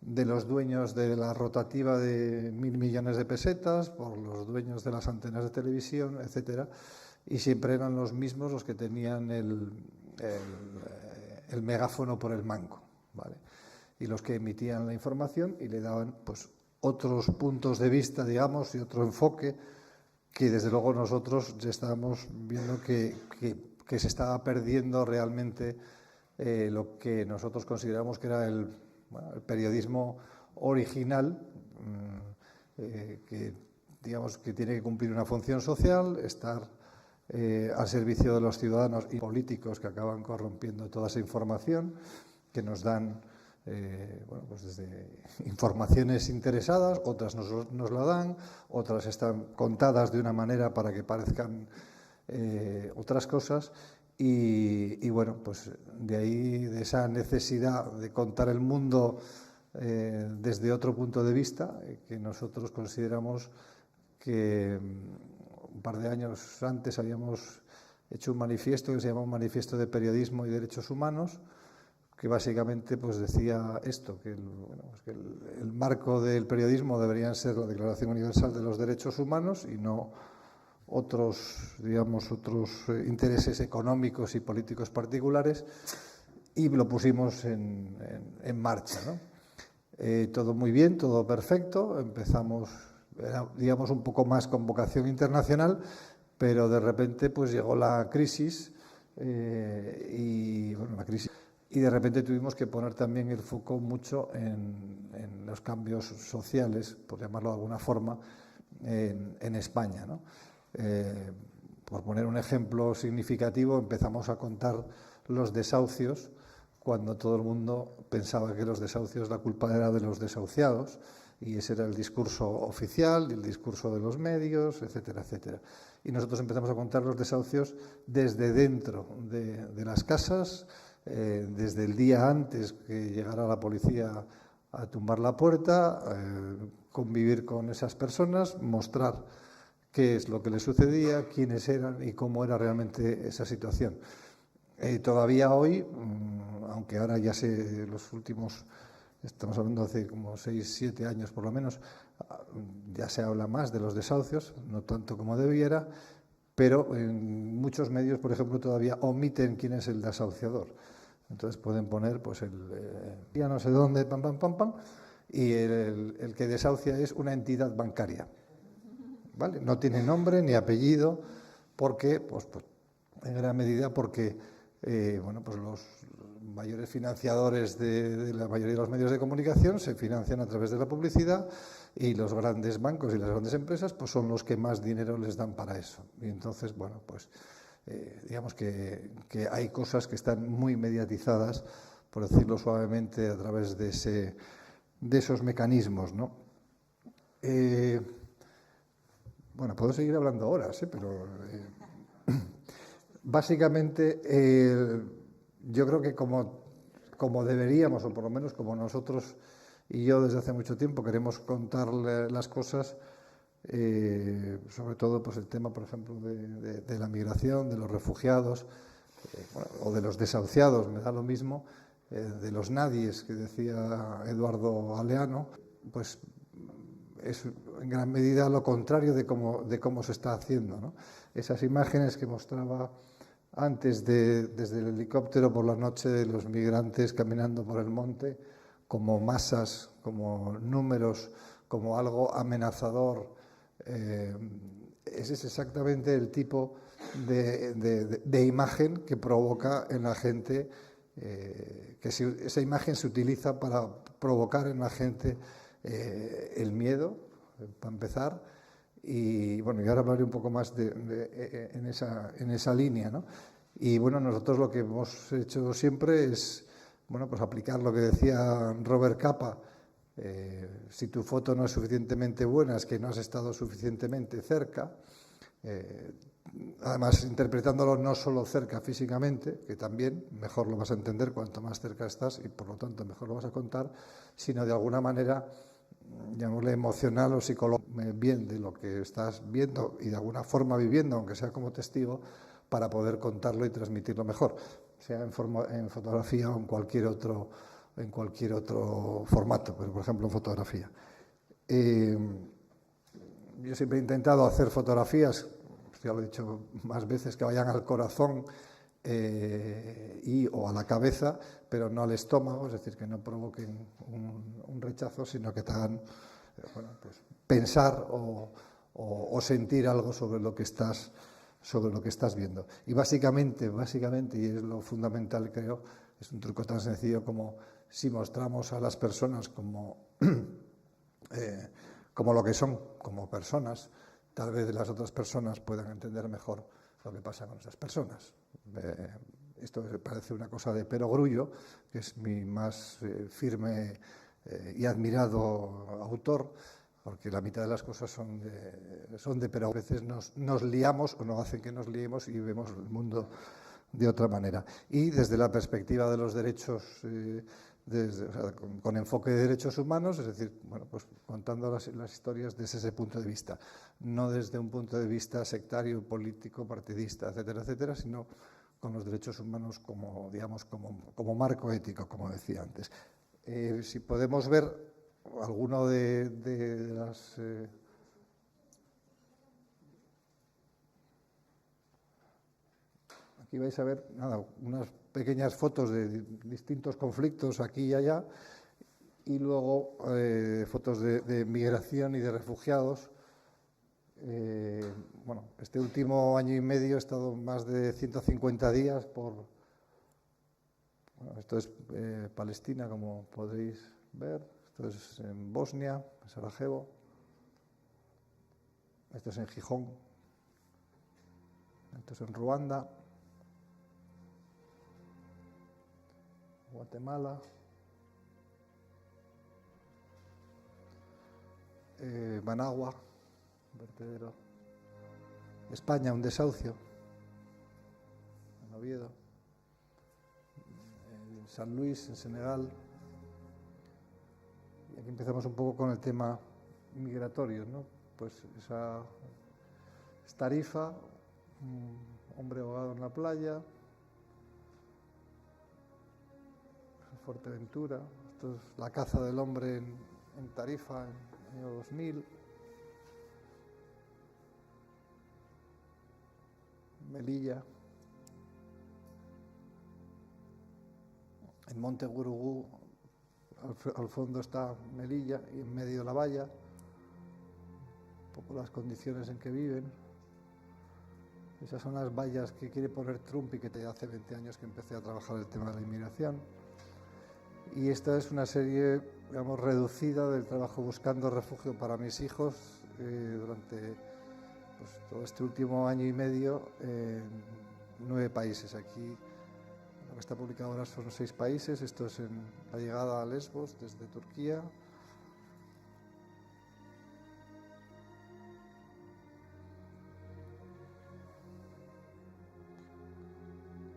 los dueños de la rotativa de 1.000 millones de pesetas, por los dueños de las antenas de televisión, etcétera, y siempre eran los mismos los que tenían el megáfono por el mango, ¿vale? Y los que emitían la información y le daban pues otros puntos de vista, digamos, y otro enfoque que desde luego nosotros ya estábamos viendo que se estaba perdiendo realmente lo que nosotros consideramos que era el periodismo original, que digamos que tiene que cumplir una función social, estar al servicio de los ciudadanos y políticos que acaban corrompiendo toda esa información, que nos dan bueno, pues desde informaciones interesadas, otras nos la dan, otras están contadas de una manera para que parezcan otras cosas. Y bueno, pues de ahí, de esa necesidad de contar el mundo desde otro punto de vista, que nosotros consideramos que un par de años antes habíamos hecho un manifiesto que se llama un Manifiesto de Periodismo y Derechos Humanos, que básicamente pues decía esto, que el marco del periodismo debería ser la Declaración Universal de los Derechos Humanos y no otros intereses económicos y políticos particulares, y lo pusimos en marcha, ¿no? Todo muy bien, todo perfecto. Empezamos, digamos, un poco más con vocación internacional, pero de repente pues llegó la crisis y de repente tuvimos que poner también el foco mucho en los cambios sociales, por llamarlo de alguna forma, en España, ¿no? Por poner un ejemplo significativo, empezamos a contar los desahucios cuando todo el mundo pensaba que los desahucios, la culpa era de los desahuciados, y ese era el discurso oficial, el discurso de los medios, etcétera, etcétera. Y nosotros empezamos a contar los desahucios desde dentro de las casas, desde el día antes que llegara la policía a tumbar la puerta, convivir con esas personas, mostrar qué es lo que les sucedía, quiénes eran y cómo era realmente esa situación. Todavía hoy, aunque ahora ya sé, los últimos, estamos hablando hace como 6, 7 años por lo menos, ya se habla más de los desahucios, no tanto como debiera, pero en muchos medios, por ejemplo, todavía omiten quién es el desahuciador. Entonces pueden poner, pues, ya no sé dónde, pam, pam, pam, pam, y el que desahucia es una entidad bancaria, ¿vale? No tiene nombre ni apellido, porque, pues en gran medida porque, bueno, pues los mayores financiadores de la mayoría de los medios de comunicación se financian a través de la publicidad, y los grandes bancos y las grandes empresas pues son los que más dinero les dan para eso. Y entonces, bueno, pues digamos que hay cosas que están muy mediatizadas, por decirlo suavemente, a través de esos mecanismos, ¿no? Bueno, puedo seguir hablando horas, pero básicamente yo creo que como deberíamos, o por lo menos como nosotros y yo desde hace mucho tiempo queremos contarle las cosas, sobre todo pues el tema, por ejemplo, de la migración, de los refugiados, bueno, o de los desahuciados, me da lo mismo, de los nadies que decía Eduardo Galeano, pues es en gran medida lo contrario de cómo se está haciendo, ¿no? Esas imágenes que mostraba antes desde el helicóptero por la noche de los migrantes caminando por el monte, como masas, como números, como algo amenazador, ese es exactamente el tipo de imagen que provoca en la gente, esa imagen se utiliza para provocar en la gente el miedo, para empezar, y bueno, y ahora hablaré un poco más en esa línea, ¿no? Y bueno, nosotros lo que hemos hecho siempre es, bueno, pues aplicar lo que decía Robert Capa: si tu foto no es suficientemente buena, es que no has estado suficientemente cerca. Además, interpretándolo no solo cerca físicamente, que también mejor lo vas a entender cuanto más cerca estás y por lo tanto mejor lo vas a contar, sino de alguna manera, llamémosle emocional o psicológico, bien de lo que estás viendo y de alguna forma viviendo, aunque sea como testigo, para poder contarlo y transmitirlo mejor, sea en fotografía o en cualquier otro formato, pero por ejemplo en fotografía. Yo siempre he intentado hacer fotografías, ya lo he dicho más veces, que vayan al corazón o a la cabeza, pero no al estómago, es decir, que no provoquen un rechazo, sino que te hagan pues, pensar o sentir algo sobre lo que estás viendo. Y básicamente, y es lo fundamental, creo, es un truco tan sencillo como si mostramos a las personas como lo que son, como personas, tal vez las otras personas puedan entender mejor lo que pasa con esas personas. esto parece una cosa de Perogrullo, que es mi más firme y admirado autor, porque la mitad de las cosas son de pero a veces nos liamos o nos hacen que nos liemos y vemos el mundo de otra manera. Y desde la perspectiva de los derechos, con enfoque de derechos humanos, es decir, bueno, pues contando las historias desde ese punto de vista, no desde un punto de vista sectario, político, partidista, etcétera, etcétera, sino con los derechos humanos como, digamos, como marco ético, como decía antes. Si podemos ver alguno de las... Aquí vais a ver unas pequeñas fotos de distintos conflictos aquí y allá, y luego fotos de migración y de refugiados. Bueno, este último año y medio he estado más de 150 días por... Bueno, esto es Palestina, como podéis ver. Esto es en Bosnia, en Sarajevo. Esto es en Gijón. Esto es en Ruanda. Guatemala. Managua, un vertedero. España, un desahucio. En Oviedo. En San Luis, en Senegal. Y aquí empezamos un poco con el tema migratorio, ¿no? Pues esa es Tarifa, un hombre ahogado en la playa, Fuerteventura, esto es la caza del hombre en Tarifa en el año 2000, Melilla, en Monte Gurugú, al fondo está Melilla y en medio la valla, un poco las condiciones en que viven. Esas son las vallas que quiere poner Trump y que hace 20 años que empecé a trabajar el tema de la inmigración. Y esta es una serie, digamos, reducida del trabajo buscando refugio para mis hijos durante pues, todo este último año y medio en 9 países. Aquí lo que está publicado ahora son 6 países. Esto es en la llegada a Lesbos desde Turquía.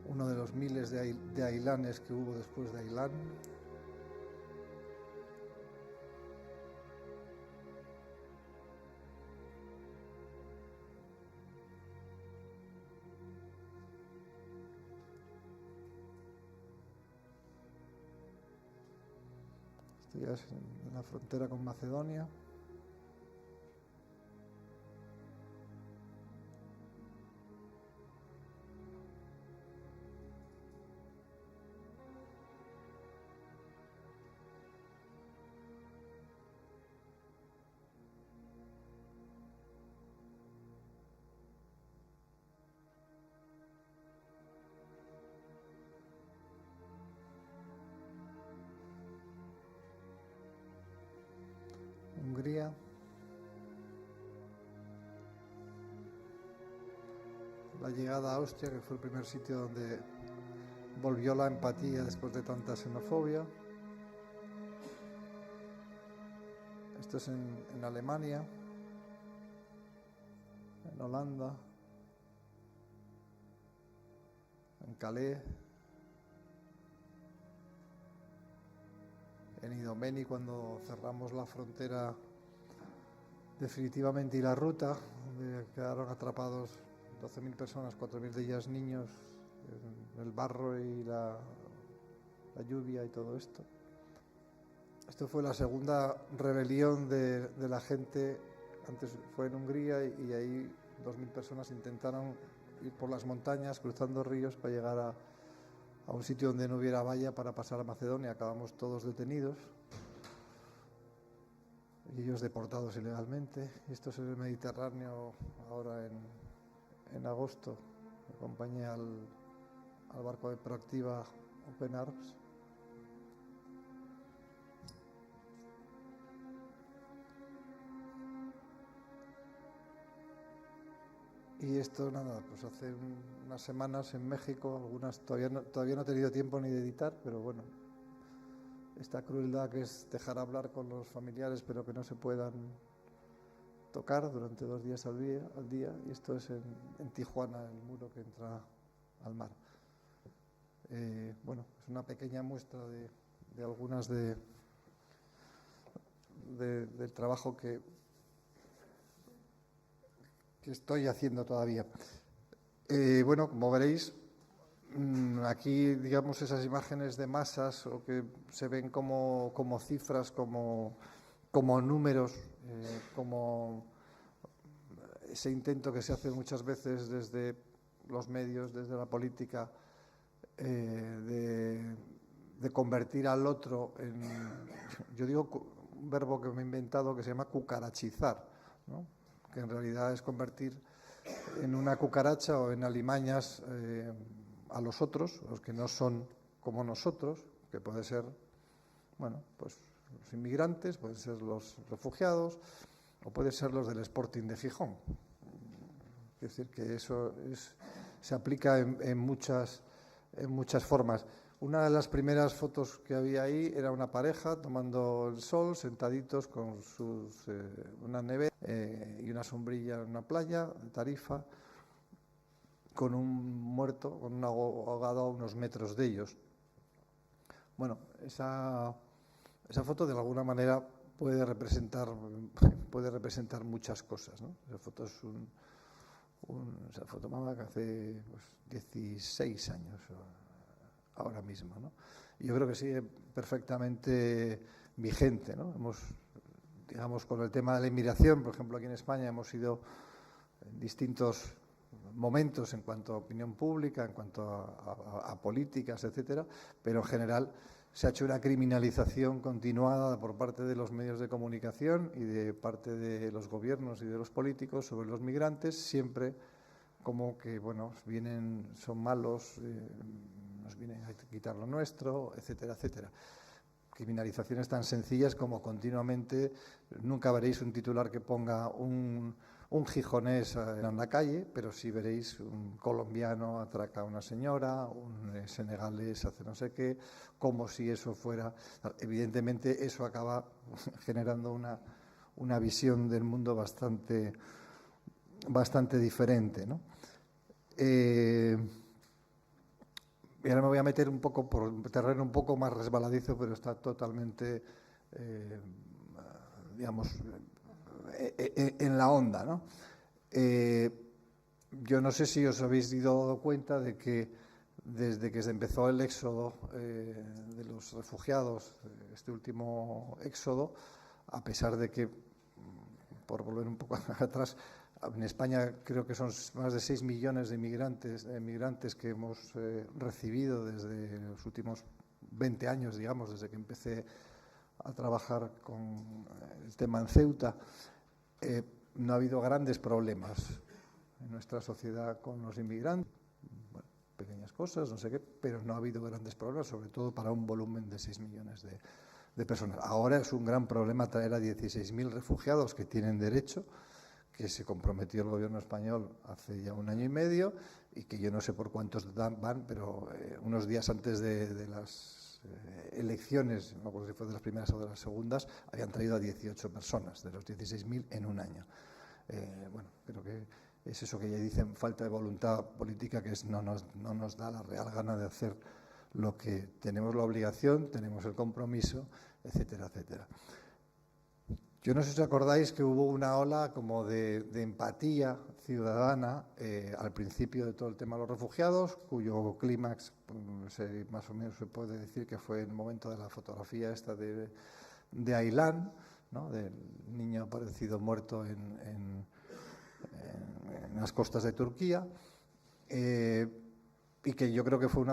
Uno de los miles de ailanes que hubo después de Ailán. Esto ya es en la frontera con Macedonia. Hungría, la llegada a Austria, que fue el primer sitio donde volvió la empatía después de tanta xenofobia. Esto es en Alemania, en Holanda, en Calais, en Idomeni cuando cerramos la frontera definitivamente y la ruta, donde quedaron atrapados 12.000 personas, 4.000 de ellas niños, en el barro y la lluvia y todo esto. Esto fue la segunda rebelión de la gente, antes fue en Hungría y ahí 2.000 personas intentaron ir por las montañas, cruzando ríos para llegar a un sitio donde no hubiera valla para pasar a Macedonia. Acabamos todos detenidos y ellos deportados ilegalmente. Esto es en el Mediterráneo ahora en agosto. Acompañé al barco de Proactiva Open Arms. Y esto, nada, pues hace unas semanas en México, algunas todavía no he tenido tiempo ni de editar, pero bueno, esta crueldad que es dejar hablar con los familiares pero que no se puedan tocar durante 2 días al día, y esto es en Tijuana, el muro que entra al mar. Bueno, es una pequeña muestra de algunas del trabajo que estoy haciendo todavía. Bueno, como veréis, aquí, digamos, esas imágenes de masas o que se ven como cifras, como números, como ese intento que se hace muchas veces desde los medios, desde la política, de convertir al otro en, yo digo un verbo que me he inventado que se llama cucarachizar, ¿no? Que en realidad es convertir en una cucaracha o en alimañas a los otros, los que no son como nosotros, que puede ser, bueno, pues los inmigrantes, pueden ser los refugiados o pueden ser los del Sporting de Gijón. Es decir, que eso se aplica en muchas formas. Una de las primeras fotos que había ahí era una pareja tomando el sol, sentaditos con una nevera y una sombrilla en una playa de Tarifa, con un muerto, con un ahogado a unos metros de ellos. Bueno, esa foto de alguna manera puede representar muchas cosas, ¿no? Esa foto es esa foto tomada que hace 16 años ahora mismo, ¿no? Y yo creo que sigue perfectamente vigente, ¿no? Digamos, con el tema de la inmigración, por ejemplo, aquí en España hemos ido en distintos momentos en cuanto a opinión pública, en cuanto a políticas, etcétera, pero en general se ha hecho una criminalización continuada por parte de los medios de comunicación y de parte de los gobiernos y de los políticos sobre los migrantes, siempre como que, bueno, son malos, nos vienen a quitar lo nuestro, etcétera, etcétera. Criminalizaciones tan sencillas como continuamente, nunca veréis un titular que ponga un gijonés en la calle, pero sí veréis un colombiano atraca a una señora, un senegalés hace no sé qué, como si eso fuera. Evidentemente eso acaba generando una visión del mundo bastante diferente, ¿no? Y ahora me voy a meter un poco por un terreno un poco más resbaladizo, pero está totalmente, digamos, en la onda, ¿no? Yo no sé si os habéis dado cuenta de que desde que se empezó el éxodo de los refugiados, este último éxodo, a pesar de que, por volver un poco atrás, en España creo que son más de 6 millones de migrantes que hemos recibido desde los últimos 20 años, digamos, desde que empecé a trabajar con el tema en Ceuta. No ha habido grandes problemas en nuestra sociedad con los inmigrantes, bueno, pequeñas cosas, no sé qué, pero no ha habido grandes problemas, sobre todo para un volumen de 6 millones de personas. Ahora es un gran problema traer a 16.000 refugiados que tienen derecho, que se comprometió el gobierno español hace ya 1 año y medio y que yo no sé por cuántos van, pero unos días antes de las elecciones, no recuerdo si fue de las primeras o de las segundas, habían traído a 18 personas de los 16.000 en 1 año. Bueno, creo que es eso que ya dicen, falta de voluntad política, que no nos da la real gana de hacer lo que tenemos la obligación, tenemos el compromiso, etcétera, etcétera. Yo no sé si os acordáis que hubo una ola como de empatía ciudadana al principio de todo el tema de los refugiados, cuyo clímax más o menos se puede decir que fue el momento de la fotografía esta de Aylán, ¿no? Del niño aparecido muerto en las costas de Turquía, y que yo creo que fue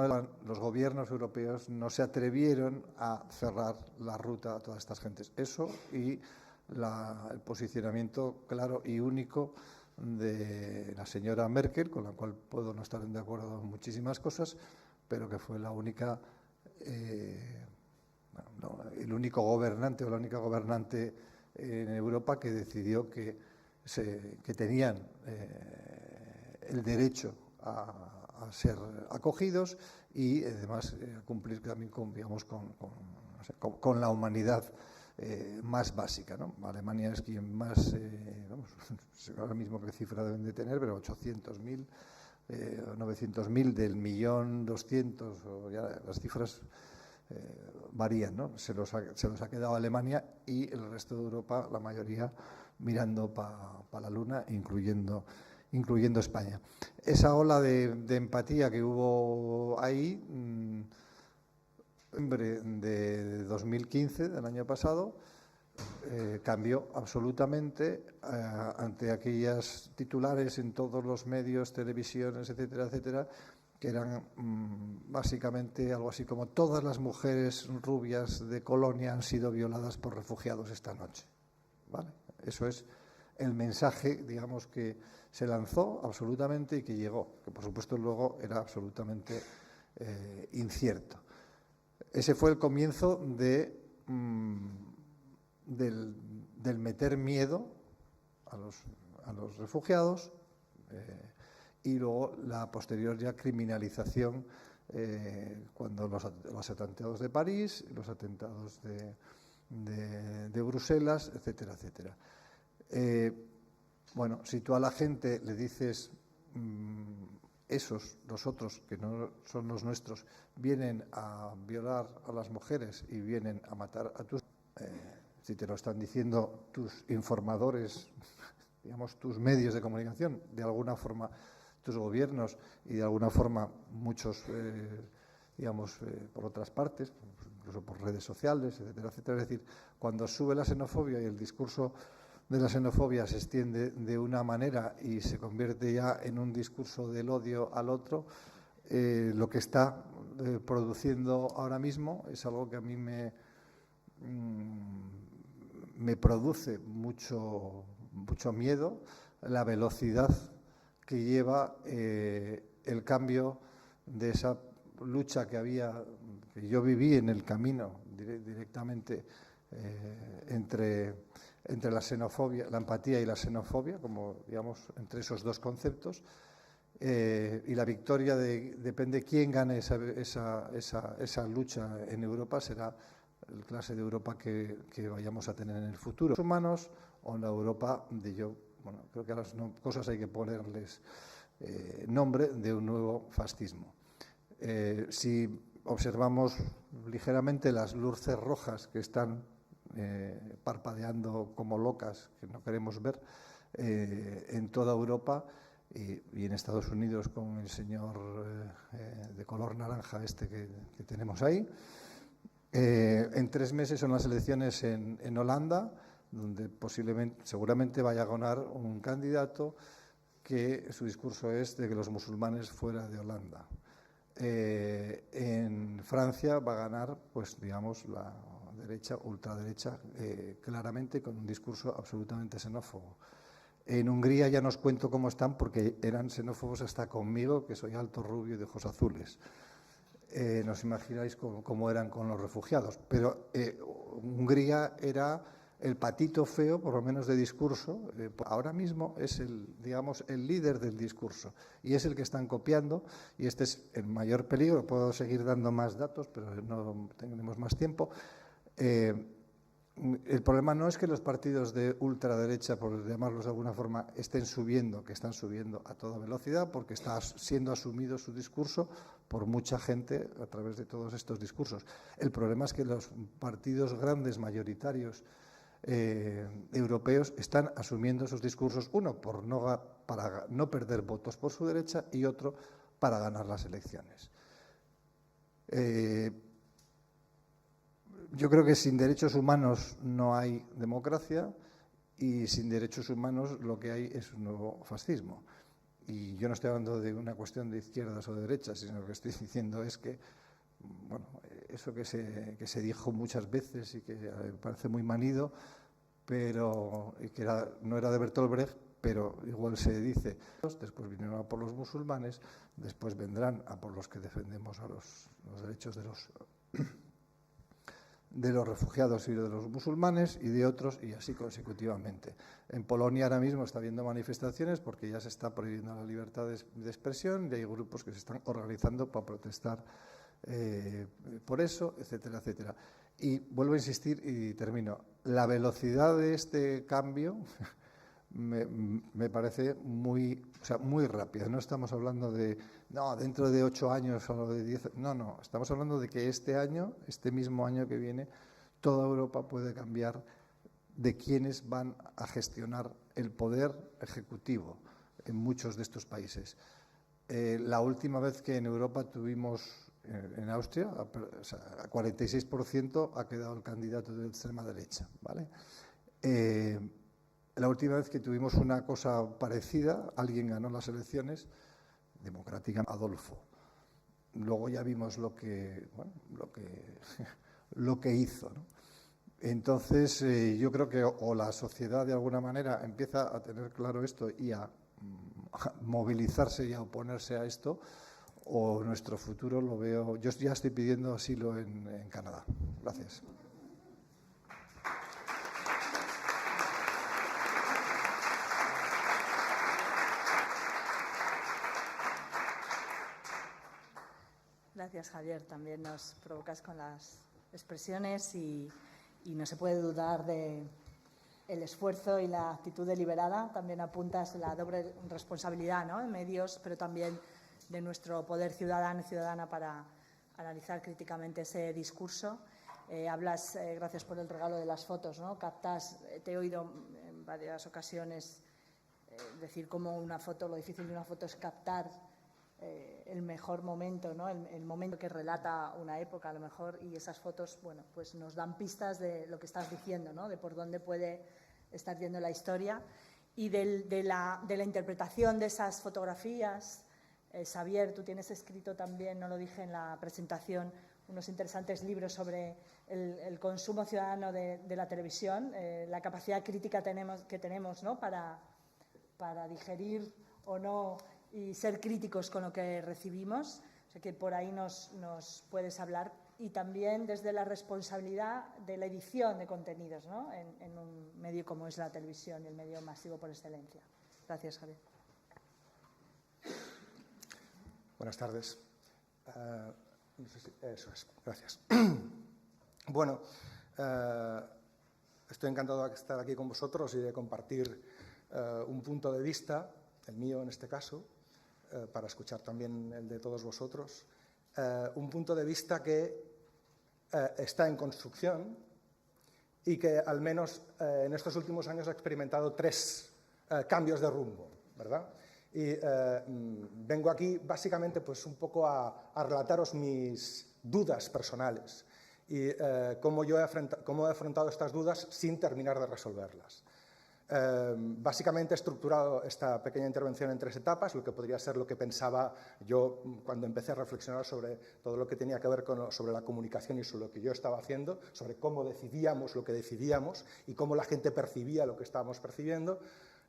los gobiernos europeos no se atrevieron a cerrar la ruta a todas estas gentes. Eso y el posicionamiento claro y único de la señora Merkel, con la cual puedo no estar de acuerdo en muchísimas cosas, pero que fue la única, el único gobernante o la única gobernante en Europa que decidió que tenían el derecho a ser acogidos y además cumplir también con la humanidad más básica, ¿no? Alemania es quien más, ahora mismo qué cifra deben de tener, pero 800.000, 900.000 del 1.200.000, o ya las cifras varían, ¿no? Se los ha quedado Alemania y el resto de Europa, la mayoría, mirando para la luna, incluyendo España. Esa ola de empatía que hubo ahí, en noviembre de 2015, del año pasado, cambió absolutamente ante aquellas titulares en todos los medios, televisiones, etcétera, etcétera, que eran básicamente algo así como: todas las mujeres rubias de Colonia han sido violadas por refugiados esta noche. ¿Vale? Eso es el mensaje, digamos, que se lanzó absolutamente y que llegó, que por supuesto luego era absolutamente incierto. Ese fue el comienzo del meter miedo a los refugiados y luego la posterior ya criminalización cuando los atentados de París, los atentados de Bruselas, etcétera, etcétera. Bueno, si tú a la gente le dices los otros, que no son los nuestros, vienen a violar a las mujeres y vienen a matar a tus... si te lo están diciendo tus informadores, digamos, tus medios de comunicación, de alguna forma tus gobiernos y de alguna forma muchos, por otras partes, incluso por redes sociales, etcétera, etcétera. Es decir, cuando sube la xenofobia y el discurso de la xenofobia se extiende de una manera y se convierte ya en un discurso del odio al otro, lo que está produciendo ahora mismo es algo que a mí me produce mucho miedo, la velocidad que lleva el cambio de esa lucha que yo viví en el camino directamente entre la xenofobia, la empatía y la xenofobia, como digamos entre esos dos conceptos, y la victoria depende de quién gane esa lucha en Europa, será el clase de Europa que vayamos a tener en el futuro. Los humanos o la Europa creo que a las cosas hay que ponerles nombre de un nuevo fascismo. Si observamos ligeramente las luces rojas que están parpadeando como locas, que no queremos ver, en toda Europa y en Estados Unidos con el señor de color naranja que tenemos ahí. En 3 meses son las elecciones en Holanda, donde seguramente vaya a ganar un candidato que su discurso es de que los musulmanes fuera de Holanda. En Francia va a ganar, pues digamos, la derecha, ultraderecha, claramente con un discurso absolutamente xenófobo. En Hungría ya no os cuento cómo están, porque eran xenófobos hasta conmigo, que soy alto, rubio y de ojos azules. No os imagináis cómo eran con los refugiados. Pero Hungría era el patito feo, por lo menos de discurso. Ahora mismo es el líder del discurso y es el que están copiando, y este es el mayor peligro. Puedo seguir dando más datos, pero no tenemos más tiempo. El problema no es que los partidos de ultraderecha, por llamarlos de alguna forma, estén subiendo, que están subiendo a toda velocidad, porque está siendo asumido su discurso por mucha gente a través de todos estos discursos. El problema es que los partidos grandes, mayoritarios, europeos, están asumiendo esos discursos, uno para no perder votos por su derecha y otro para ganar las elecciones. Yo creo que sin derechos humanos no hay democracia, y sin derechos humanos lo que hay es un nuevo fascismo. Y yo no estoy hablando de una cuestión de izquierdas o de derechas, sino lo que estoy diciendo es que, eso que se dijo muchas veces y que me parece muy manido, pero y que no era de Bertolt Brecht, pero igual se dice, después vinieron a por los musulmanes, después vendrán a por los que defendemos a los derechos de los refugiados y de los musulmanes y de otros, y así consecutivamente. En Polonia ahora mismo está habiendo manifestaciones porque ya se está prohibiendo la libertad de expresión y hay grupos que se están organizando para protestar por eso, etcétera, etcétera. Y vuelvo a insistir y termino. La velocidad de este cambio me parece muy rápida. No estamos hablando de, no, dentro de 8 años o de 10. No, estamos hablando de que este año, este mismo año que viene, toda Europa puede cambiar de quiénes van a gestionar el poder ejecutivo en muchos de estos países. La última vez que en Europa tuvimos, en Austria, a 46% ha quedado el candidato de extrema derecha, ¿vale? La última vez que tuvimos una cosa parecida, alguien ganó las elecciones democráticamente, Adolfo. Luego ya vimos lo que hizo, ¿no? Entonces, yo creo que o la sociedad de alguna manera empieza a tener claro esto y a movilizarse y a oponerse a esto, o nuestro futuro lo veo. Yo ya estoy pidiendo asilo en Canadá. Gracias. Gracias, Javier. También nos provocas con las expresiones y no se puede dudar de el esfuerzo y la actitud deliberada. También apuntas la doble responsabilidad, ¿no?, en medios, pero también de nuestro poder ciudadano y ciudadana para analizar críticamente ese discurso. Hablas, gracias por el regalo de las fotos, ¿no? Captas, te he oído en varias ocasiones decir cómo una foto, lo difícil de una foto es captar el mejor momento, ¿no?, el momento que relata una época a lo mejor, y esas fotos, bueno, pues nos dan pistas de lo que estás diciendo, ¿no?, de por dónde puede estar yendo la historia y de la interpretación de esas fotografías. Xavier, tú tienes escrito también, no lo dije en la presentación, unos interesantes libros sobre el consumo ciudadano de la televisión, la capacidad crítica que tenemos, ¿no?, para digerir o no y ser críticos con lo que recibimos. O sea que por ahí nos puedes hablar, y también desde la responsabilidad de la edición de contenidos, ¿no?, en un medio como es la televisión, el medio masivo por excelencia. Gracias, Javier. Buenas tardes. No sé si, eso es, gracias. Bueno, estoy encantado de estar aquí con vosotros y de compartir un punto de vista, el mío en este caso, para escuchar también el de todos vosotros. Un punto de vista que está en construcción y que al menos en estos últimos años ha experimentado 3 cambios de rumbo, ¿verdad? Y vengo aquí básicamente pues un poco a relataros mis dudas personales y cómo he afrontado estas dudas sin terminar de resolverlas. Básicamente he estructurado esta pequeña intervención en 3 etapas, lo que podría ser lo que pensaba yo cuando empecé a reflexionar sobre todo lo que tenía que ver sobre la comunicación y sobre lo que yo estaba haciendo, sobre cómo decidíamos lo que decidíamos y cómo la gente percibía lo que estábamos percibiendo.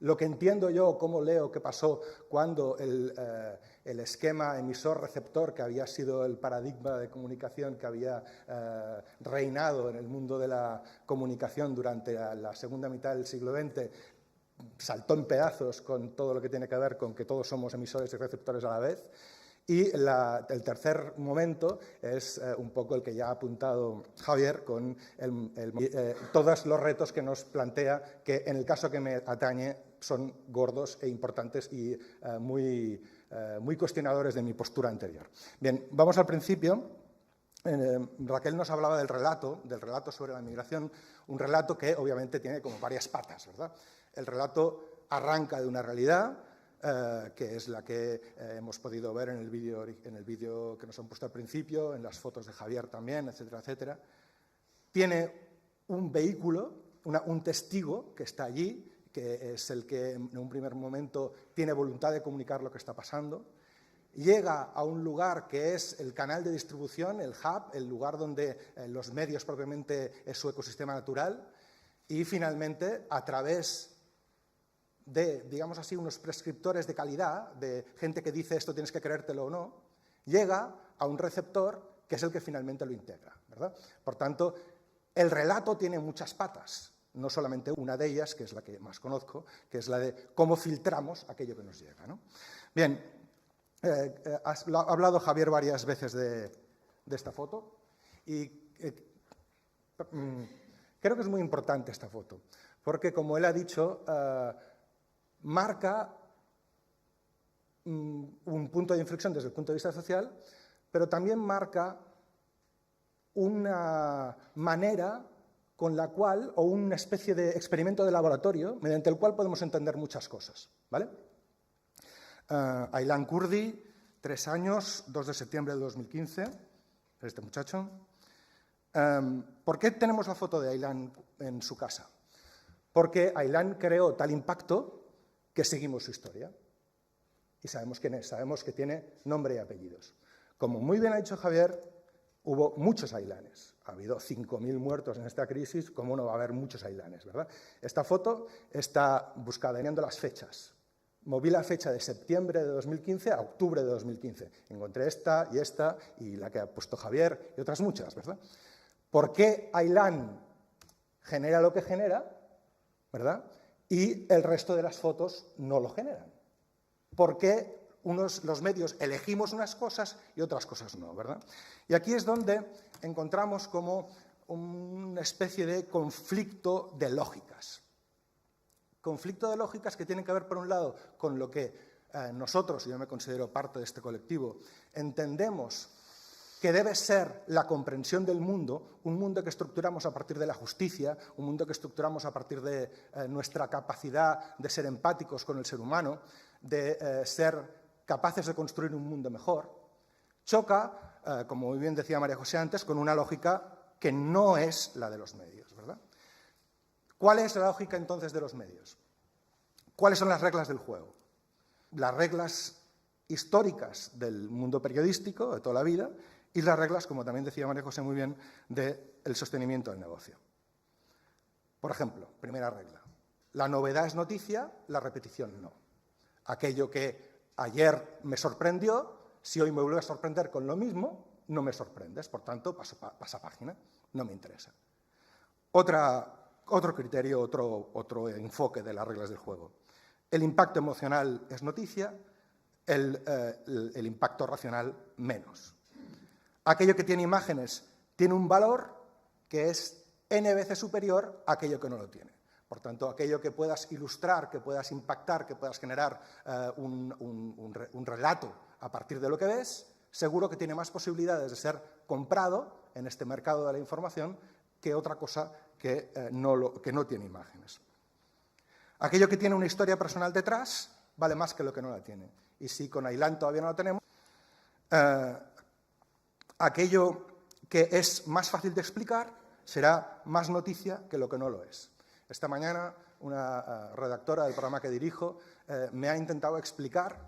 Lo que entiendo yo, cómo leo qué pasó cuando el esquema emisor-receptor, que había sido el paradigma de comunicación que había reinado en el mundo de la comunicación durante la segunda mitad del siglo XX, saltó en pedazos con todo lo que tiene que ver con que todos somos emisores y receptores a la vez. Y el tercer momento es un poco el que ya ha apuntado Javier, con todos los retos que nos plantea, que en el caso que me atañe son gordos e importantes y muy cuestionadores de mi postura anterior. Bien, vamos al principio. Raquel nos hablaba del relato sobre la migración, un relato que obviamente tiene como varias patas, ¿verdad? El relato arranca de una realidad, que es la que hemos podido ver en el vídeo que nos han puesto al principio, en las fotos de Javier también, etcétera, etcétera. Tiene un vehículo, un testigo que está allí, que es el que en un primer momento tiene voluntad de comunicar lo que está pasando. Llega a un lugar que es el canal de distribución, el hub, el lugar donde los medios propiamente es su ecosistema natural, y finalmente, a través de, digamos así, unos prescriptores de calidad, de gente que dice esto tienes que creértelo o no, llega a un receptor que es el que finalmente lo integra, ¿verdad? Por tanto, El relato tiene muchas patas, no solamente una de ellas, que es la que más conozco, que es la de cómo filtramos aquello que nos llega, ¿no? Bien, ha hablado Javier varias veces de esta foto y creo que es muy importante esta foto, porque, como él ha dicho, marca un punto de inflexión desde el punto de vista social, pero también marca una manera con la cual, o una especie de experimento de laboratorio, mediante el cual podemos entender muchas cosas, ¿vale? Aylan Kurdi, 3 años, 2 de septiembre de 2015, este muchacho. ¿Por qué tenemos la foto de Aylan en su casa? Porque Aylan creó tal impacto que seguimos su historia. Y sabemos quién es, sabemos que tiene nombre y apellidos. Como muy bien ha dicho Javier, hubo muchos Aylanes. Ha habido 5.000 muertos en esta crisis, ¿cómo no va a haber muchos Aylanes, verdad? Esta foto está buscada, teniendo las fechas. Moví la fecha de septiembre de 2015 a octubre de 2015. Encontré esta y la que ha puesto Javier y otras muchas, ¿verdad? ¿Por qué Aylan genera lo que genera, verdad? Y el resto de las fotos no lo generan. ¿Por qué los medios elegimos unas cosas y otras cosas no, verdad? Y aquí es donde encontramos como una especie de conflicto de lógicas. Conflicto de lógicas que tienen que ver, por un lado, con lo que nosotros, y yo me considero parte de este colectivo, entendemos que debe ser la comprensión del mundo, un mundo que estructuramos a partir de la justicia, un mundo que estructuramos a partir de nuestra capacidad de ser empáticos con el ser humano, de ser capaces de construir un mundo mejor, choca, como muy bien decía María José antes, con una lógica que no es la de los medios, ¿verdad? ¿Cuál es la lógica entonces de los medios? ¿Cuáles son las reglas del juego? Las reglas históricas del mundo periodístico de toda la vida y las reglas, como también decía María José muy bien, del sostenimiento del negocio. Por ejemplo, primera regla, la novedad es noticia, la repetición no. Aquello que ayer me sorprendió, si hoy me vuelve a sorprender con lo mismo, no me sorprendes, por tanto, pasa página, no me interesa. Otro criterio, otro enfoque de las reglas del juego. El impacto emocional es noticia, el impacto racional menos. Aquello que tiene imágenes tiene un valor que es n veces superior a aquello que no lo tiene. Por tanto, aquello que puedas ilustrar, que puedas impactar, que puedas generar un relato a partir de lo que ves, seguro que tiene más posibilidades de ser comprado en este mercado de la información que otra cosa que no tiene imágenes. Aquello que tiene una historia personal detrás vale más que lo que no la tiene. Y si con Aylan todavía no la tenemos, aquello que es más fácil de explicar será más noticia que lo que no lo es. Esta mañana una redactora del programa que dirijo me ha intentado explicar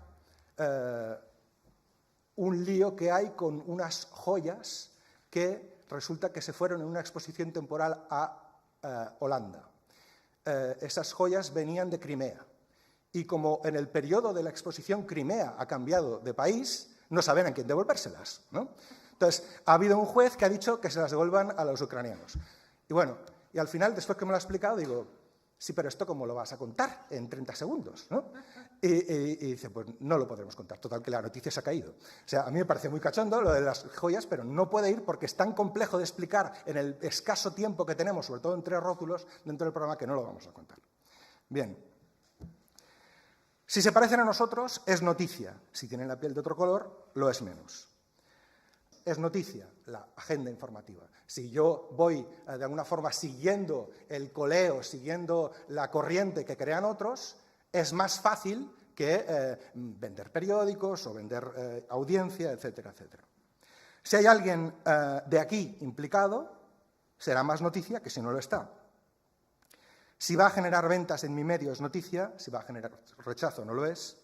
un lío que hay con unas joyas que resulta que se fueron en una exposición temporal a Holanda. Esas joyas venían de Crimea y como en el periodo de la exposición Crimea ha cambiado de país, no saben a quién devolvérselas, ¿no? Entonces, ha habido un juez que ha dicho que se las devuelvan a los ucranianos. Y bueno, y al final, después que me lo ha explicado, digo, sí, pero ¿esto cómo lo vas a contar en 30 segundos? ¿No? Y dice, pues no lo podremos contar, total que la noticia se ha caído. O sea, a mí me parece muy cachondo lo de las joyas, pero no puede ir porque es tan complejo de explicar en el escaso tiempo que tenemos, sobre todo en 3 rótulos dentro del programa, que no lo vamos a contar. Bien. Si se parecen a nosotros, es noticia. Si tienen la piel de otro color, lo es menos. Es noticia la agenda informativa. Si yo voy de alguna forma siguiendo el coleo, siguiendo la corriente que crean otros, es más fácil que vender periódicos o vender audiencia, etcétera, etcétera. Si hay alguien de aquí implicado, será más noticia que si no lo está. Si va a generar ventas en mi medio es noticia, si va a generar rechazo no lo es.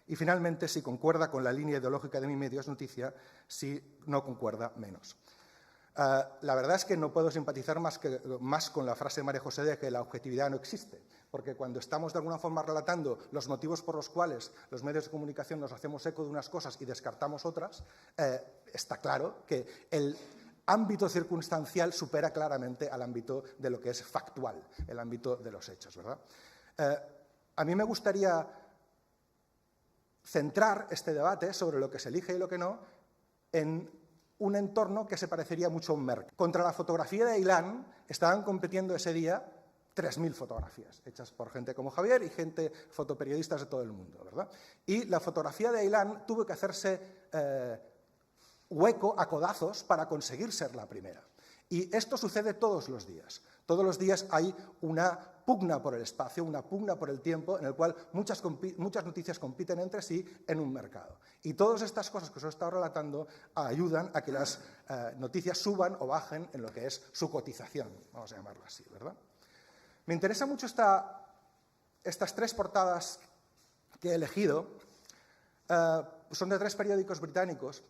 Y finalmente, si concuerda con la línea ideológica de mi medio es noticia, si no concuerda, menos. La verdad es que no puedo simpatizar más con la frase de María José de que la objetividad no existe, porque cuando estamos de alguna forma relatando los motivos por los cuales los medios de comunicación nos hacemos eco de unas cosas y descartamos otras, está claro que ámbito circunstancial supera claramente al ámbito de lo que es factual, el ámbito de los hechos, ¿verdad? A mí me gustaría centrar este debate sobre lo que se elige y lo que no en un entorno que se parecería mucho a un mercado. Contra la fotografía de Aylán estaban compitiendo ese día 3.000 fotografías, hechas por gente como Javier y fotoperiodistas de todo el mundo, ¿verdad? Y la fotografía de Aylán tuvo que hacerse hueco a codazos para conseguir ser la primera. Y esto sucede todos los días. Todos los días hay una pugna por el espacio, una pugna por el tiempo, en el cual muchas noticias compiten entre sí en un mercado. Y todas estas cosas que os he estado relatando ayudan a que las noticias suban o bajen en lo que es su cotización, vamos a llamarlo así, ¿verdad? Me interesa mucho estas 3 portadas que he elegido. Son de 3 periódicos británicos,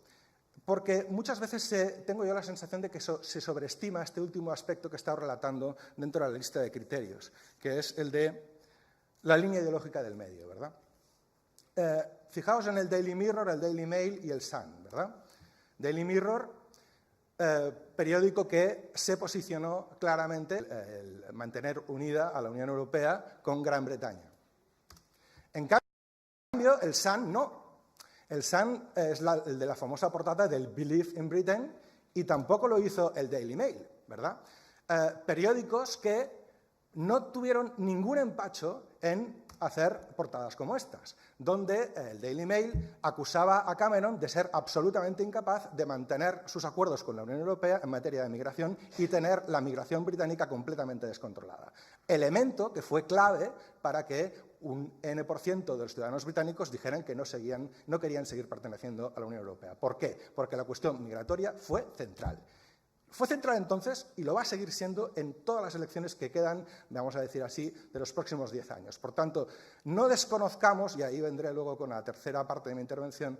porque muchas veces tengo yo la sensación de que se sobreestima este último aspecto que he estado relatando dentro de la lista de criterios, que es el de la línea ideológica del medio, ¿verdad? Fijaos en el Daily Mirror, el Daily Mail y el Sun, ¿verdad? Daily Mirror, periódico que se posicionó claramente el mantener unida a la Unión Europea con Gran Bretaña. En cambio, el Sun no. El Sun es el de la famosa portada del Believe in Britain y tampoco lo hizo el Daily Mail, ¿verdad? Periódicos que no tuvieron ningún empacho en hacer portadas como estas, donde el Daily Mail acusaba a Cameron de ser absolutamente incapaz de mantener sus acuerdos con la Unión Europea en materia de migración y tener la migración británica completamente descontrolada. Elemento que fue clave para que un N% de los ciudadanos británicos dijeran que no querían seguir perteneciendo a la Unión Europea. ¿Por qué? Porque la cuestión migratoria fue central. Fue central entonces y lo va a seguir siendo en todas las elecciones que quedan, vamos a decir así, de los próximos 10 años. Por tanto, no desconozcamos, y ahí vendré luego con la tercera parte de mi intervención,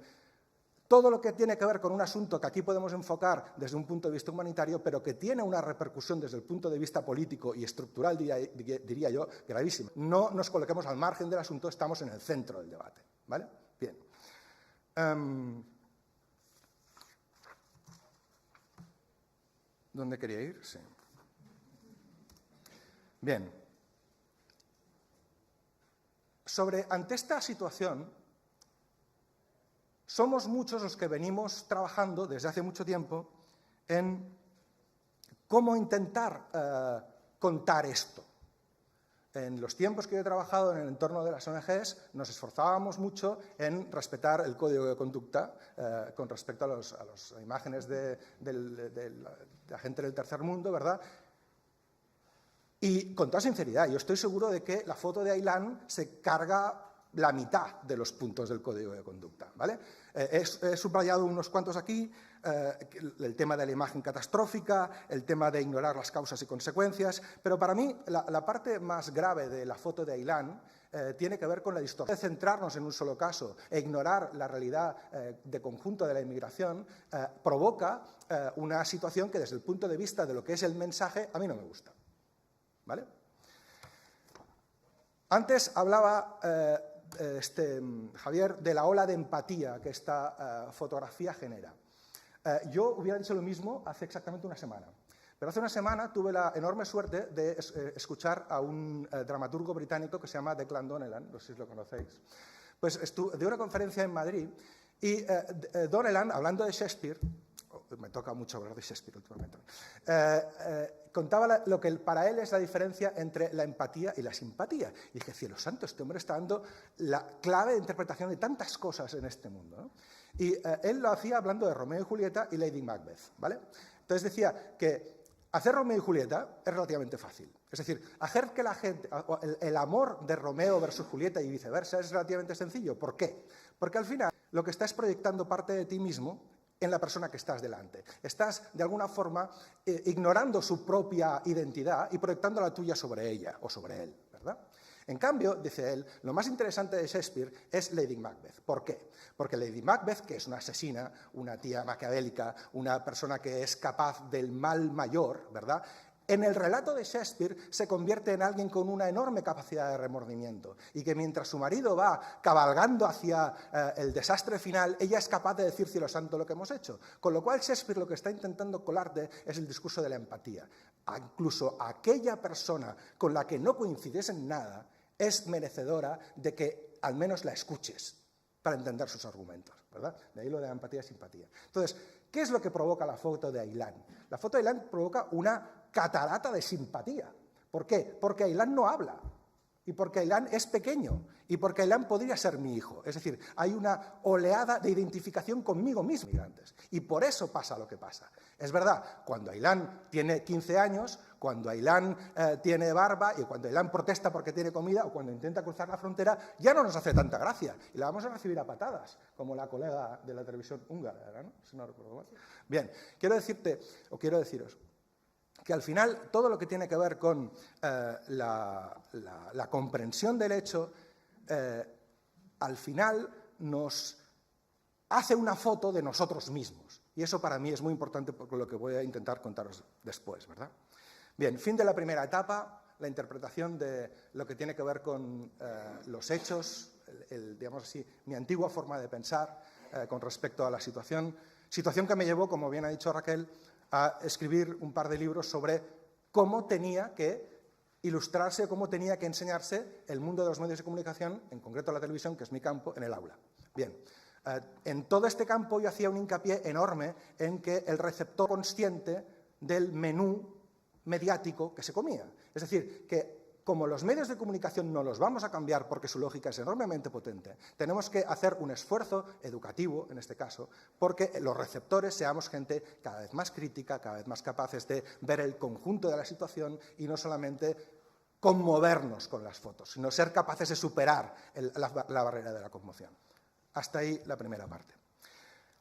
todo lo que tiene que ver con un asunto que aquí podemos enfocar desde un punto de vista humanitario, pero que tiene una repercusión desde el punto de vista político y estructural, diría yo, gravísima. No nos coloquemos al margen del asunto, estamos en el centro del debate, ¿vale? Bien. ¿Dónde quería ir? Sí. Bien. Ante esta situación, somos muchos los que venimos trabajando desde hace mucho tiempo en cómo intentar contar esto. En los tiempos que yo he trabajado en el entorno de las ONGs, nos esforzábamos mucho en respetar el código de conducta con respecto a las imágenes de la gente del tercer mundo, ¿verdad? Y con toda sinceridad, yo estoy seguro de que la foto de Aylán se carga la mitad de los puntos del código de conducta, ¿vale? He subrayado unos cuantos aquí, el tema de la imagen catastrófica, el tema de ignorar las causas y consecuencias, pero para mí la parte más grave de la foto de Aylán tiene que ver con la distorsión. De centrarnos en un solo caso e ignorar la realidad de conjunto de la inmigración provoca una situación que desde el punto de vista de lo que es el mensaje a mí no me gusta, ¿vale? Antes hablaba Javier de la ola de empatía que esta fotografía genera. Yo hubiera dicho lo mismo hace exactamente una semana. Pero hace una semana tuve la enorme suerte de escuchar a un dramaturgo británico que se llama Declan Donnellan, no sé si lo conocéis. Pues dio una conferencia en Madrid y Donnellan, hablando de Shakespeare, me toca mucho hablar de Shakespeare últimamente, contaba lo que para él es la diferencia entre la empatía y la simpatía. Y dije, cielo santo, este hombre está dando la clave de interpretación de tantas cosas en este mundo, ¿no? Y él lo hacía hablando de Romeo y Julieta y Lady Macbeth, ¿vale? Entonces decía que hacer Romeo y Julieta es relativamente fácil. Es decir, hacer que la gente, el amor de Romeo versus Julieta y viceversa es relativamente sencillo. ¿Por qué? Porque al final lo que estás proyectando parte de ti mismo en la persona que estás delante. Estás, de alguna forma, ignorando su propia identidad y proyectando la tuya sobre ella o sobre él, ¿verdad? En cambio, dice él, lo más interesante de Shakespeare es Lady Macbeth. ¿Por qué? Porque Lady Macbeth, que es una asesina, una tía maquiavélica, una persona que es capaz del mal mayor, ¿verdad?, en el relato de Shakespeare se convierte en alguien con una enorme capacidad de remordimiento y que mientras su marido va cabalgando hacia el desastre final, ella es capaz de decir, cielo santo, lo que hemos hecho. Con lo cual Shakespeare lo que está intentando colarte es el discurso de la empatía. Incluso aquella persona con la que no coincides en nada es merecedora de que al menos la escuches para entender sus argumentos, ¿verdad? De ahí lo de la empatía y simpatía. Entonces, ¿qué es lo que provoca la foto de Aylán? La foto de Aylán provoca una catarata de simpatía. ¿Por qué? Porque Aylán no habla, y porque Aylán es pequeño, y porque Aylán podría ser mi hijo. Es decir, hay una oleada de identificación conmigo mismo, migrantes, y por eso pasa lo que pasa. Es verdad, cuando Aylán tiene 15 años, cuando Aylán tiene barba, y cuando Aylán protesta porque tiene comida, o cuando intenta cruzar la frontera, ya no nos hace tanta gracia, y la vamos a recibir a patadas, como la colega de la televisión húngara, ¿no? Si no recuerdo mal. Bien, quiero deciros, que al final todo lo que tiene que ver con la comprensión del hecho, al final nos hace una foto de nosotros mismos. Y eso para mí es muy importante por lo que voy a intentar contaros después, ¿verdad? Bien, fin de la primera etapa, la interpretación de lo que tiene que ver con los hechos, digamos así, mi antigua forma de pensar con respecto a la situación que me llevó, como bien ha dicho Raquel, a escribir un par de libros sobre cómo tenía que ilustrarse, cómo tenía que enseñarse el mundo de los medios de comunicación, en concreto la televisión, que es mi campo, en el aula. Bien, en todo este campo yo hacía un hincapié enorme en que el receptor consciente del menú mediático que se comía. Es decir, que como los medios de comunicación no los vamos a cambiar porque su lógica es enormemente potente, tenemos que hacer un esfuerzo educativo, en este caso, porque los receptores seamos gente cada vez más crítica, cada vez más capaces de ver el conjunto de la situación y no solamente conmovernos con las fotos, sino ser capaces de superar la barrera de la conmoción. Hasta ahí la primera parte.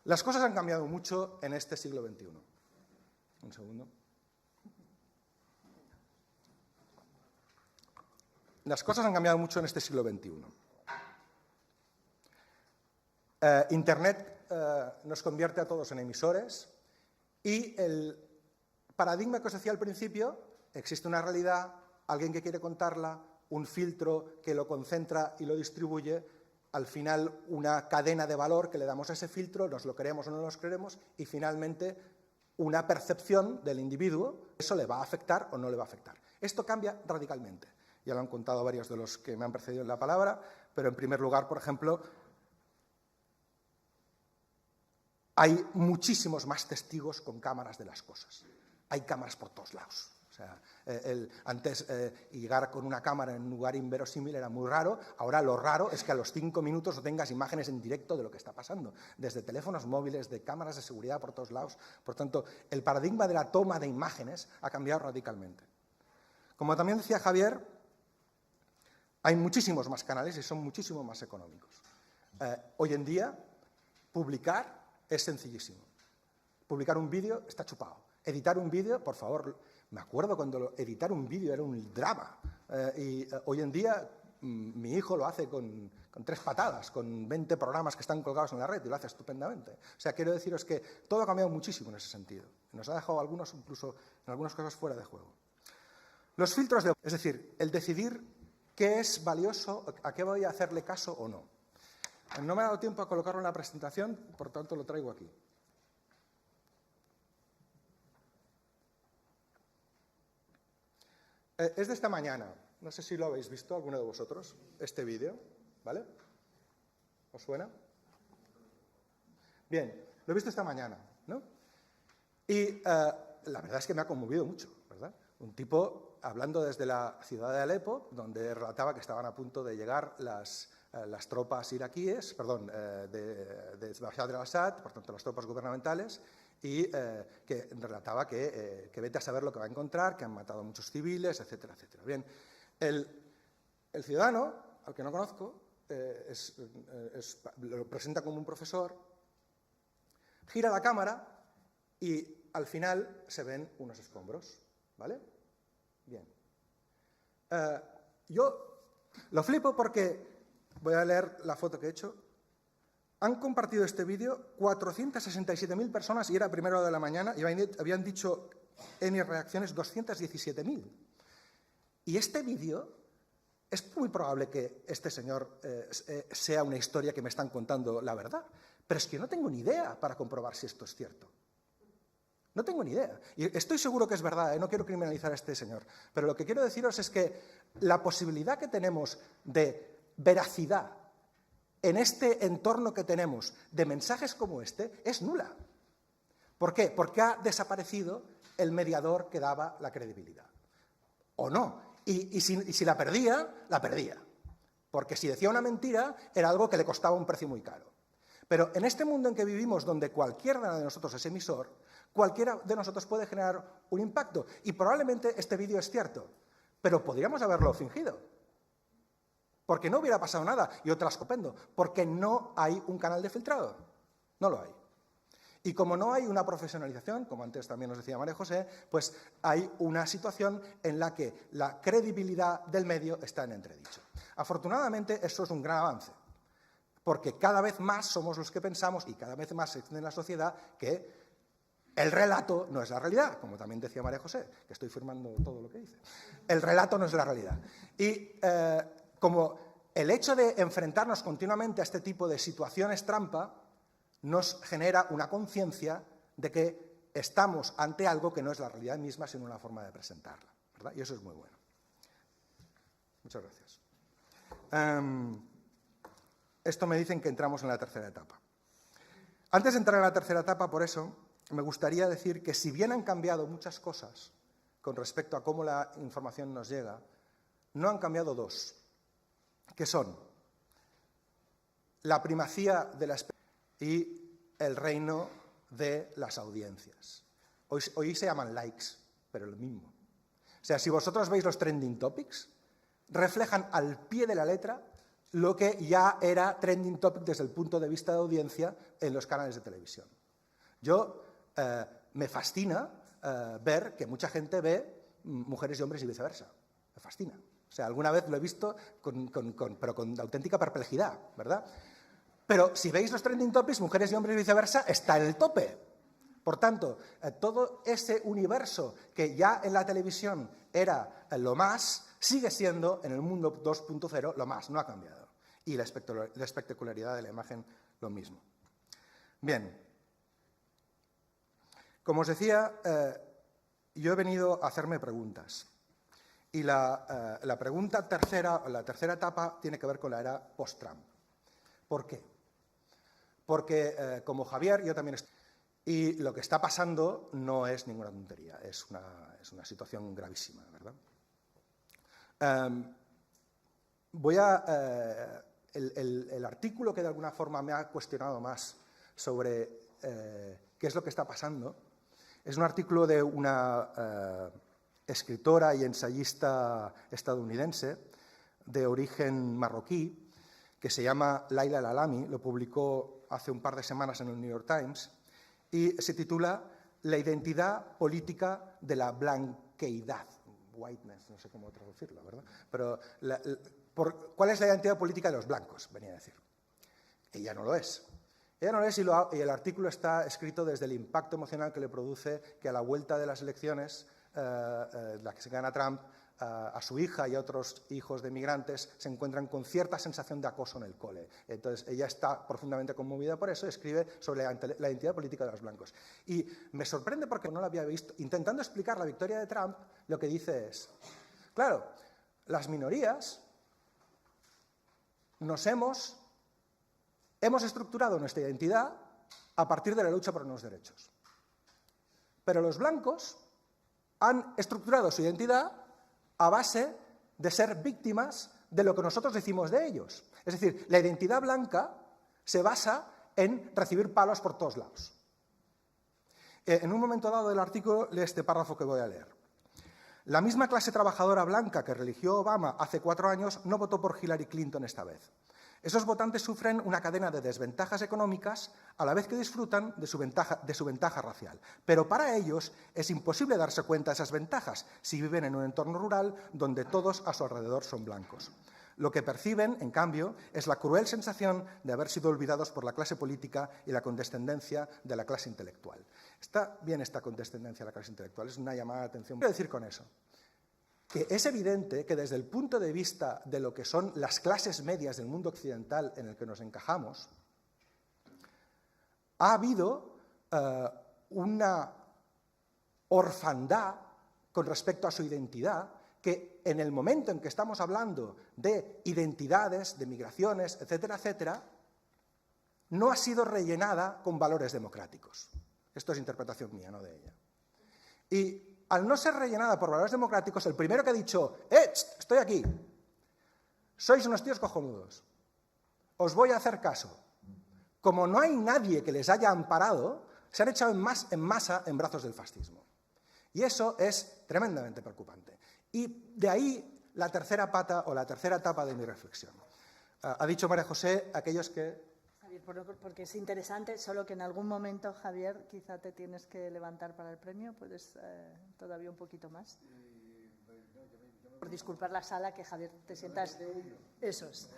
Las cosas han cambiado mucho en este siglo XXI. Un segundo. Las cosas han cambiado mucho en este siglo XXI. Internet nos convierte a todos en emisores y el paradigma que os decía al principio, existe una realidad, alguien que quiere contarla, un filtro que lo concentra y lo distribuye, al final una cadena de valor que le damos a ese filtro, nos lo creemos o no nos creemos, y finalmente una percepción del individuo, eso le va a afectar o no le va a afectar. Esto cambia radicalmente. Ya lo han contado varios de los que me han precedido en la palabra, pero en primer lugar, por ejemplo, hay muchísimos más testigos con cámaras de las cosas. Hay cámaras por todos lados. O sea, antes llegar con una cámara en un lugar inverosímil era muy raro, ahora lo raro es que a los 5 minutos no tengas imágenes en directo de lo que está pasando, desde teléfonos móviles, de cámaras de seguridad por todos lados. Por tanto, el paradigma de la toma de imágenes ha cambiado radicalmente. Como también decía Javier, hay muchísimos más canales y son muchísimo más económicos. Hoy en día, publicar es sencillísimo. Publicar un vídeo está chupado. Editar un vídeo, por favor, me acuerdo cuando editar un vídeo era un drama. Y hoy en día mi hijo lo hace con 3 patadas, con 20 programas que están colgados en la red y lo hace estupendamente. O sea, quiero deciros que todo ha cambiado muchísimo en ese sentido. Nos ha dejado algunos, incluso en algunas cosas, fuera de juego. Los filtros de... Es decir, el decidir qué es valioso, a qué voy a hacerle caso o no. No me ha dado tiempo a colocarlo en la presentación, por tanto lo traigo aquí. Es de esta mañana. No sé si lo habéis visto, alguno de vosotros, este vídeo, ¿vale? ¿Os suena? Bien, lo he visto esta mañana, ¿no? Y la verdad es que me ha conmovido mucho, ¿verdad? Un tipo hablando desde la ciudad de Alepo, donde relataba que estaban a punto de llegar las tropas iraquíes, perdón, de Bashar al-Assad, por tanto las tropas gubernamentales, y que relataba que vete a saber lo que va a encontrar, que han matado a muchos civiles, etcétera, etcétera. Bien, el ciudadano, al que no conozco, lo presenta como un profesor, gira la cámara y al final se ven unos escombros, ¿vale? Bien. Yo lo flipo porque, voy a leer la foto que he hecho, han compartido este vídeo 467.000 personas y era primera hora de la mañana y habían dicho en mis reacciones 217.000. Y este vídeo, es muy probable que este señor sea una historia que me están contando la verdad, pero es que no tengo ni idea para comprobar si esto es cierto. No tengo ni idea. Y estoy seguro que es verdad, no quiero criminalizar a este señor, pero lo que quiero deciros es que la posibilidad que tenemos de veracidad en este entorno que tenemos de mensajes como este es nula. ¿Por qué? Porque ha desaparecido el mediador que daba la credibilidad. ¿O no? Y si la perdía, la perdía. Porque si decía una mentira, era algo que le costaba un precio muy caro. Pero en este mundo en que vivimos, donde cualquiera de nosotros es emisor, cualquiera de nosotros puede generar un impacto. Y probablemente este vídeo es cierto, pero podríamos haberlo fingido. Porque no hubiera pasado nada. Y otra escopendo. Porque no hay un canal de filtrado. No lo hay. Y como no hay una profesionalización, como antes también nos decía María José, pues hay una situación en la que la credibilidad del medio está en entredicho. Afortunadamente, eso es un gran avance, porque cada vez más somos los que pensamos, y cada vez más se extiende en la sociedad, que el relato no es la realidad, como también decía María José, que estoy firmando todo lo que dice. El relato no es la realidad. Y como el hecho de enfrentarnos continuamente a este tipo de situaciones trampa, nos genera una conciencia de que estamos ante algo que no es la realidad misma, sino una forma de presentarla, ¿verdad? Y eso es muy bueno. Muchas gracias. Esto me dicen que entramos en la tercera etapa. Antes de entrar en la tercera etapa, por eso, me gustaría decir que si bien han cambiado muchas cosas con respecto a cómo la información nos llega, no han cambiado dos, que son la primacía de la experiencia y el reino de las audiencias. Hoy se llaman likes, pero lo mismo. O sea, si vosotros veis los trending topics, reflejan al pie de la letra lo que ya era trending topic desde el punto de vista de audiencia en los canales de televisión. Me fascina ver que mucha gente ve mujeres y hombres y viceversa. Me fascina. O sea, alguna vez lo he visto, pero con auténtica perplejidad, ¿verdad? Pero si veis los trending topics, mujeres y hombres y viceversa, está en el tope. Por tanto, todo ese universo que ya en la televisión era lo más, sigue siendo en el mundo 2.0 lo más, no ha cambiado. Y la espectacularidad de la imagen, lo mismo. Bien. Como os decía, yo he venido a hacerme preguntas. Y la tercera etapa tiene que ver con la era post-Trump. ¿Por qué? Porque, como Javier, yo también estoy... Y lo que está pasando no es ninguna tontería, es una situación gravísima, ¿verdad? El artículo que de alguna forma me ha cuestionado más sobre qué es lo que está pasando es un artículo de una escritora y ensayista estadounidense de origen marroquí que se llama Laila El Alami, lo publicó hace un par de semanas en el New York Times, y se titula La identidad política de la blanqueidad. Whiteness, no sé cómo traducirlo, ¿verdad? Pero, ¿cuál es la identidad política de los blancos? Venía a decir. Ella no lo es. Ella no lo es y el artículo está escrito desde el impacto emocional que le produce que a la vuelta de las elecciones, la que se gana Trump, a su hija y a otros hijos de migrantes se encuentran con cierta sensación de acoso en el cole. Entonces, ella está profundamente conmovida por eso y escribe sobre la identidad política de los blancos. Y me sorprende porque no lo había visto. Intentando explicar la victoria de Trump, lo que dice es, claro, las minorías hemos estructurado nuestra identidad a partir de la lucha por unos derechos. Pero los blancos han estructurado su identidad a base de ser víctimas de lo que nosotros decimos de ellos. Es decir, la identidad blanca se basa en recibir palos por todos lados. En un momento dado del artículo, lee este párrafo que voy a leer. La misma clase trabajadora blanca que religió Obama hace 4 años no votó por Hillary Clinton esta vez. Esos votantes sufren una cadena de desventajas económicas a la vez que disfrutan de su ventaja racial. Pero para ellos es imposible darse cuenta de esas ventajas si viven en un entorno rural donde todos a su alrededor son blancos. Lo que perciben, en cambio, es la cruel sensación de haber sido olvidados por la clase política y la condescendencia de la clase intelectual. Está bien esta condescendencia de la clase intelectual, es una llamada de atención. ¿Qué quiero decir con eso? Que es evidente que desde el punto de vista de lo que son las clases medias del mundo occidental en el que nos encajamos, ha habido una orfandad con respecto a su identidad, que en el momento en que estamos hablando de identidades, de migraciones, etcétera, etcétera, no ha sido rellenada con valores democráticos. Esto es interpretación mía, no de ella. Y al no ser rellenada por valores democráticos, el primero que ha dicho, estoy aquí, sois unos tíos cojonudos, os voy a hacer caso. Como no hay nadie que les haya amparado, se han echado en masa en brazos del fascismo. Y eso es tremendamente preocupante. Y de ahí la tercera pata o la tercera etapa de mi reflexión. Ha dicho María José, aquellos que... Javier, porque es interesante, solo que en algún momento, Javier, quizá te tienes que levantar para el premio. ¿Puedes todavía un poquito más? Por disculpar la sala, que Javier te sientas... Esos.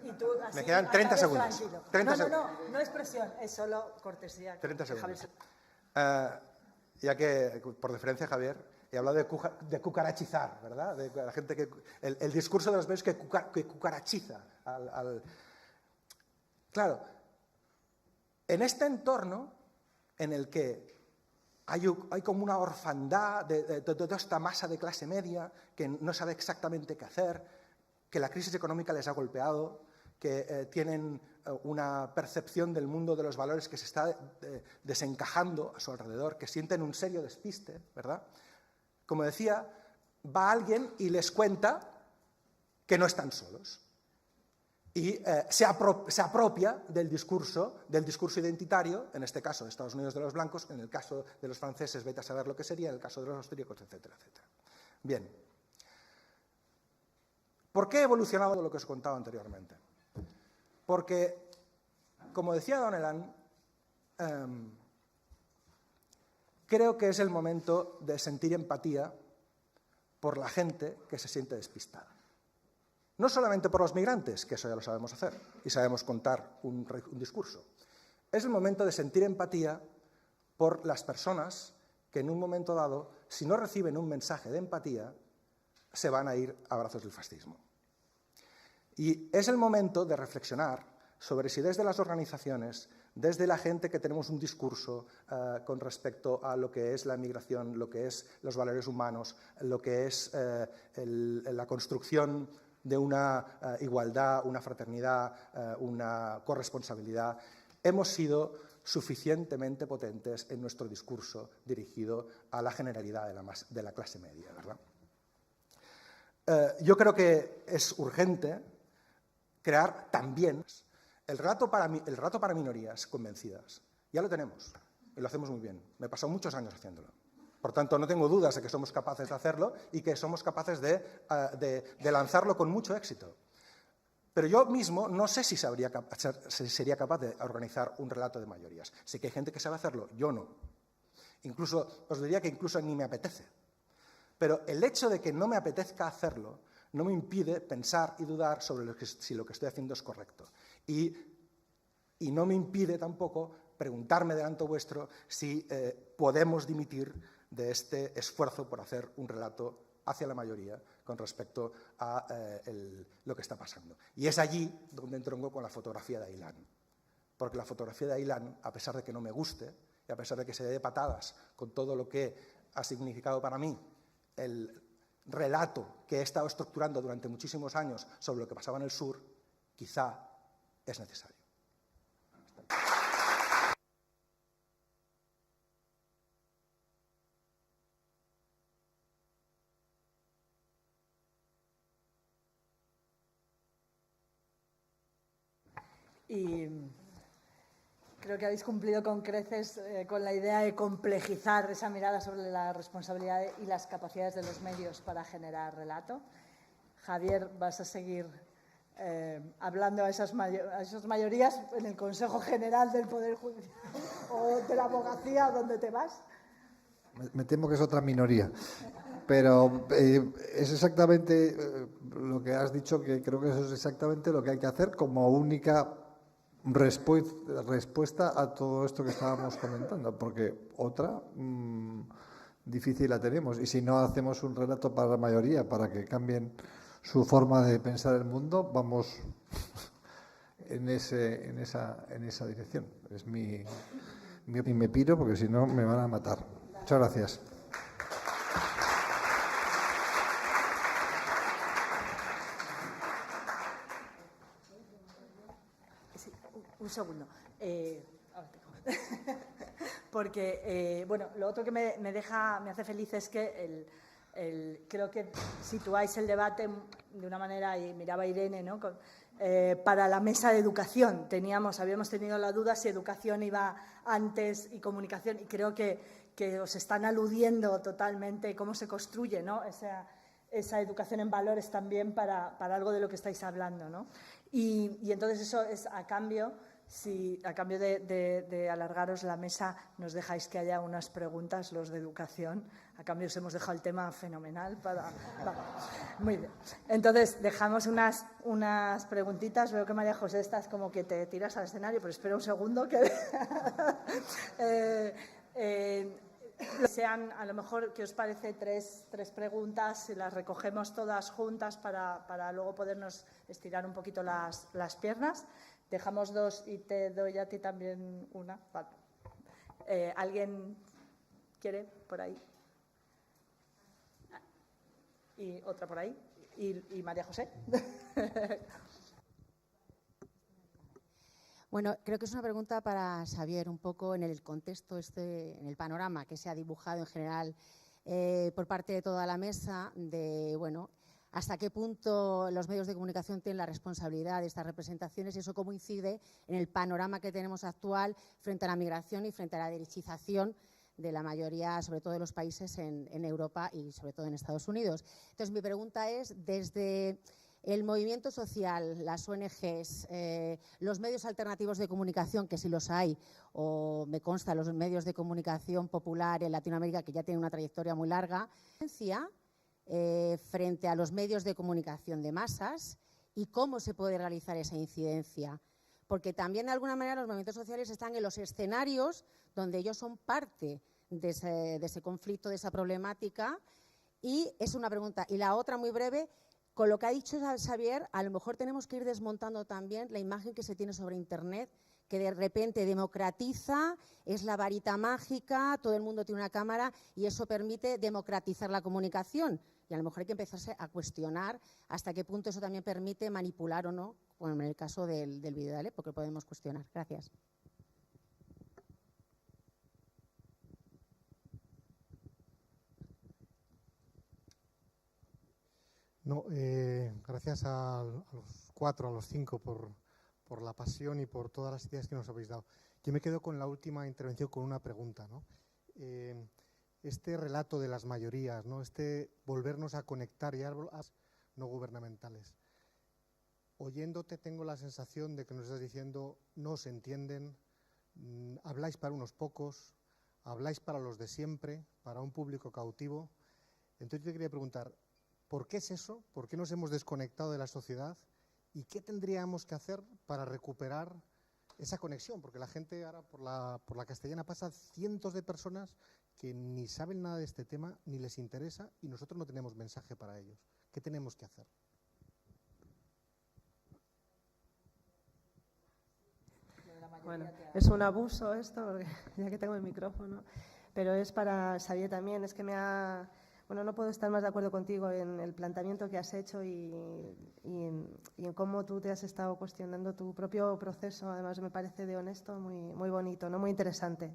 Y tú, así, me quedan 30 segundos. 30 no es presión, es solo cortesía. 30 segundos. Ya que, por deferencia, Javier, he hablado de cucarachizar, ¿verdad? De la gente que... El discurso de los medios que cucarachiza al... Claro, en este entorno en el que hay como una orfandad de toda esta masa de clase media que no sabe exactamente qué hacer, que la crisis económica les ha golpeado, que tienen una percepción del mundo de los valores que se está desencajando a su alrededor, que sienten un serio despiste, ¿verdad? Como decía, va alguien y les cuenta que no están solos. Y se apropia del discurso identitario, en este caso de Estados Unidos de los blancos, en el caso de los franceses, vete a saber lo que sería, en el caso de los austríacos, etcétera, etcétera. Bien. ¿Por qué he evolucionado lo que os he contado anteriormente? Porque, como decía Don Elan, creo que es el momento de sentir empatía por la gente que se siente despistada. No solamente por los migrantes, que eso ya lo sabemos hacer, y sabemos contar un discurso. Es el momento de sentir empatía por las personas que en un momento dado, si no reciben un mensaje de empatía, se van a ir a brazos del fascismo. Y es el momento de reflexionar sobre si desde las organizaciones, desde la gente que tenemos un discurso con respecto a lo que es la migración, lo que es los valores humanos, lo que es la construcción de una igualdad, una fraternidad, una corresponsabilidad, hemos sido suficientemente potentes en nuestro discurso dirigido a la generalidad de la clase media, ¿verdad? Yo creo que es urgente crear también el relato para minorías convencidas. Ya lo tenemos y lo hacemos muy bien. Me he pasado muchos años haciéndolo. Por tanto, no tengo dudas de que somos capaces de hacerlo y que somos capaces de lanzarlo con mucho éxito. Pero yo mismo no sé si sería capaz de organizar un relato de mayorías. Sé que hay gente que sabe hacerlo, yo no. Incluso, os diría que incluso ni me apetece. Pero el hecho de que no me apetezca hacerlo no me impide pensar y dudar sobre si lo que estoy haciendo es correcto. Y no me impide tampoco preguntarme delante vuestro si podemos dimitir de este esfuerzo por hacer un relato hacia la mayoría con respecto a lo que está pasando. Y es allí donde entronco con la fotografía de Aylán. Porque la fotografía de Aylán, a pesar de que no me guste, y a pesar de que se dé patadas con todo lo que ha significado para mí el relato que he estado estructurando durante muchísimos años sobre lo que pasaba en el sur, quizá es necesario. Y creo que habéis cumplido con creces con la idea de complejizar esa mirada sobre la responsabilidad y las capacidades de los medios para generar relato. Javier, vas a seguir hablando a esas mayorías en el Consejo General del Poder Judicial o de la Abogacía, ¿dónde te vas? Me temo que es otra minoría. Pero es exactamente lo que has dicho, que creo que eso es exactamente lo que hay que hacer como única respuesta a todo esto que estábamos comentando, porque otra difícil la tenemos. Y si no hacemos un relato para la mayoría, para que cambien su forma de pensar el mundo, vamos en esa dirección. Es mi y me piro porque si no me van a matar. Muchas gracias. Sí, un segundo. Ahora tengo. Porque, bueno, lo otro que me hace feliz es que creo que situáis el debate de una manera, y miraba a Irene, ¿no? Para la mesa de educación. Habíamos tenido la duda si educación iba antes y comunicación, y creo que os están aludiendo totalmente cómo se construye, ¿no? Esa educación en valores también para algo de lo que estáis hablando, ¿no? Y entonces eso es a cambio, si a cambio de alargaros la mesa nos dejáis que haya unas preguntas, los de educación. A cambio os hemos dejado el tema fenomenal vale. Muy bien. Entonces dejamos unas preguntitas. Veo que María José estás como que te tiras al escenario, pero espera un segundo que sean, a lo mejor, ¿qué os parece? Tres preguntas, y las recogemos todas juntas para luego podernos estirar un poquito las piernas. Dejamos dos y te doy a ti también una. Vale. ¿Alguien quiere por ahí? Y otra por ahí. Y María José. Bueno, creo que es una pregunta para Xavier, un poco en el contexto, en el panorama que se ha dibujado en general por parte de toda la mesa, de, bueno, hasta qué punto los medios de comunicación tienen la responsabilidad de estas representaciones y eso cómo incide en el panorama que tenemos actual frente a la migración y frente a la derechización de la mayoría, sobre todo de los países en Europa y sobre todo en Estados Unidos. Entonces, mi pregunta es, desde el movimiento social, las ONGs, los medios alternativos de comunicación, que sí los hay, o me consta los medios de comunicación popular en Latinoamérica, que ya tienen una trayectoria muy larga, frente a los medios de comunicación de masas y cómo se puede realizar esa incidencia. Porque también, de alguna manera, los movimientos sociales están en los escenarios donde ellos son parte de ese conflicto, de esa problemática. Y es una pregunta. Y la otra, muy breve, con lo que ha dicho Xavier, a lo mejor tenemos que ir desmontando también la imagen que se tiene sobre Internet, que de repente democratiza, es la varita mágica, todo el mundo tiene una cámara y eso permite democratizar la comunicación. Y a lo mejor hay que empezarse a cuestionar hasta qué punto eso también permite manipular o no, como en el caso del vídeo de Ale, porque lo podemos cuestionar. Gracias. No, gracias a los cuatro, a los cinco, por la pasión y por todas las ideas que nos habéis dado. Yo me quedo con la última intervención con una pregunta, ¿no? Este relato de las mayorías, ¿no? Este volvernos a conectar y no gubernamentales. Oyéndote tengo la sensación de que nos estás diciendo no se entienden, habláis para unos pocos, habláis para los de siempre, para un público cautivo. Entonces yo te quería preguntar, ¿por qué es eso? ¿Por qué nos hemos desconectado de la sociedad? ¿Y qué tendríamos que hacer para recuperar esa conexión? Porque la gente ahora por la Castellana pasa cientos de personas que ni saben nada de este tema, ni les interesa, y nosotros no tenemos mensaje para ellos. ¿Qué tenemos que hacer? Bueno, es un abuso esto, porque ya que tengo el micrófono, pero es para Xavier también, es que bueno, no puedo estar más de acuerdo contigo en el planteamiento que has hecho y en cómo tú te has estado cuestionando tu propio proceso. Además, me parece de honesto, muy bonito, ¿no? Muy interesante.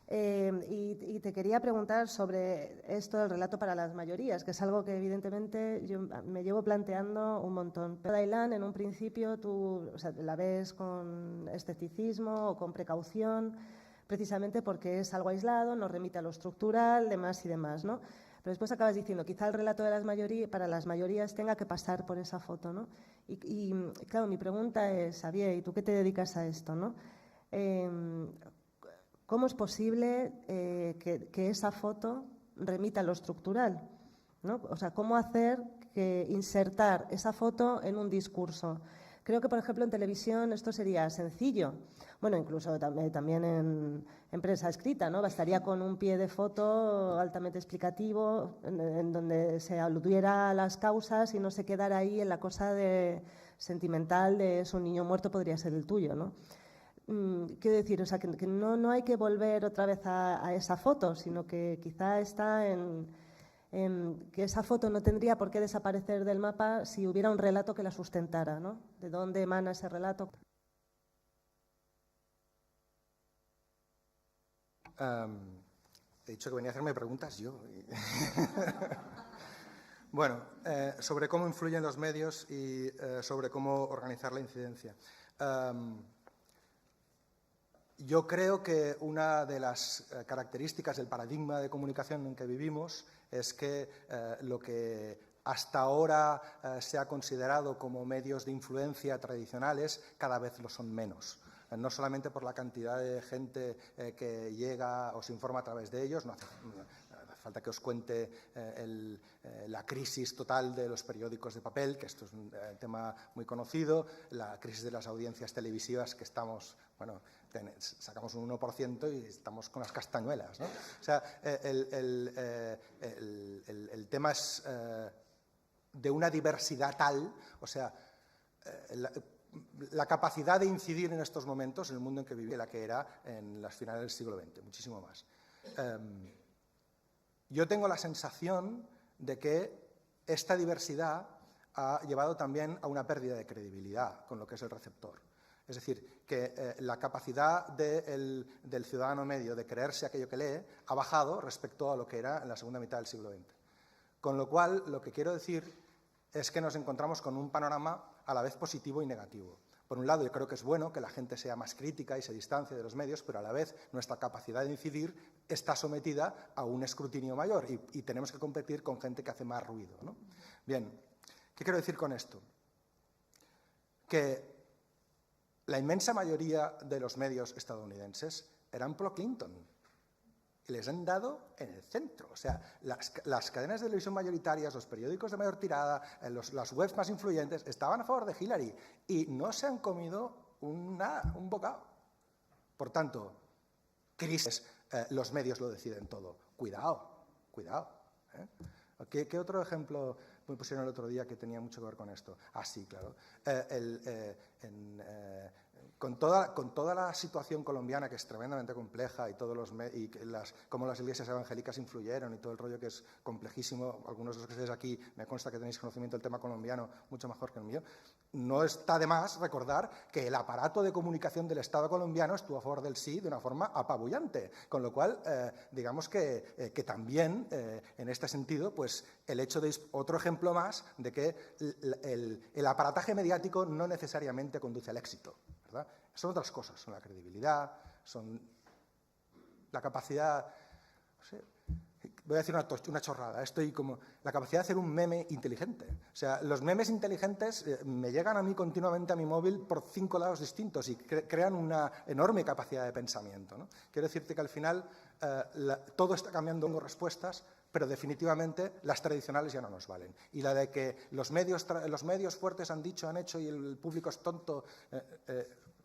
Y te quería preguntar sobre esto del relato para las mayorías, que es algo que evidentemente yo me llevo planteando un montón. Pero Dailán, en un principio, tú la ves con escepticismo o con precaución, precisamente porque es algo aislado, nos remite a lo estructural, demás y demás, ¿no? Pero después acabas diciendo, quizá el relato de las mayorías, para las mayorías tenga que pasar por esa foto, ¿no? Y claro, mi pregunta es, Xavier, ¿y tú qué te dedicas a esto, no? ¿Cómo es posible que esa foto remita a lo estructural? ¿no? O sea, cómo hacer que insertar esa foto en un discurso. Creo que, por ejemplo, en televisión esto sería sencillo. Bueno, incluso también en prensa escrita, ¿no? Bastaría con un pie de foto altamente explicativo en donde se aludiera a las causas y no se quedara ahí en la cosa sentimental de es un niño muerto, podría ser el tuyo, ¿no? Quiero decir, o sea, que no hay que volver otra vez a esa foto, sino que quizá está en que esa foto no tendría por qué desaparecer del mapa si hubiera un relato que la sustentara, ¿no? ¿De dónde emana ese relato? He dicho que venía a hacerme preguntas yo. Bueno, sobre cómo influyen los medios y sobre cómo organizar la incidencia. Yo creo que una de las características del paradigma de comunicación en que vivimos es que lo que hasta ahora se ha considerado como medios de influencia tradicionales cada vez lo son menos. No solamente por la cantidad de gente que llega o se informa a través de ellos, no hace falta que os cuente la crisis total de los periódicos de papel, que esto es un tema muy conocido, la crisis de las audiencias televisivas que estamos, bueno, sacamos un 1% y estamos con las castañuelas, ¿no? O sea, el tema es de una diversidad tal, o sea, la capacidad de incidir en estos momentos en el mundo en que vivía la que era en las finales del siglo XX, muchísimo más. Yo tengo la sensación de que esta diversidad ha llevado también a una pérdida de credibilidad con lo que es el receptor. Es decir, que la capacidad del ciudadano medio de creerse aquello que lee ha bajado respecto a lo que era en la segunda mitad del siglo XX. Con lo cual, lo que quiero decir es que nos encontramos con un panorama a la vez positivo y negativo. Por un lado, yo creo que es bueno que la gente sea más crítica y se distancie de los medios, pero a la vez nuestra capacidad de incidir está sometida a un escrutinio mayor y tenemos que competir con gente que hace más ruido, ¿no? Bien, ¿qué quiero decir con esto? Que la inmensa mayoría de los medios estadounidenses eran pro-Clinton y les han dado en el centro. O sea, las cadenas de televisión mayoritarias, los periódicos de mayor tirada, las webs más influyentes estaban a favor de Hillary y no se han comido un bocado. Por tanto, crisis, los medios lo deciden todo. Cuidado, cuidado. ¿Qué otro ejemplo me pusieron el otro día que tenía mucho que ver con esto? Ah, sí, claro. Con toda la situación colombiana, que es tremendamente compleja, y cómo las iglesias evangélicas influyeron y todo el rollo que es complejísimo, algunos de los que estáis aquí me consta que tenéis conocimiento del tema colombiano mucho mejor que el mío, no está de más recordar que el aparato de comunicación del Estado colombiano estuvo a favor del sí de una forma apabullante, con lo cual, digamos que también, en este sentido, pues el hecho de otro ejemplo más de que el aparataje mediático no necesariamente conduce al éxito, ¿verdad? Son otras cosas, son la credibilidad, son la capacidad, no sé, voy a decir una chorrada, estoy como la capacidad de hacer un meme inteligente. O sea, los memes inteligentes me llegan a mí continuamente a mi móvil por 5 lados distintos y crean una enorme capacidad de pensamiento, ¿no? Quiero decirte que al final todo está cambiando en respuestas, pero definitivamente las tradicionales ya no nos valen. Y la de que los medios fuertes han dicho, han hecho y el público es tonto,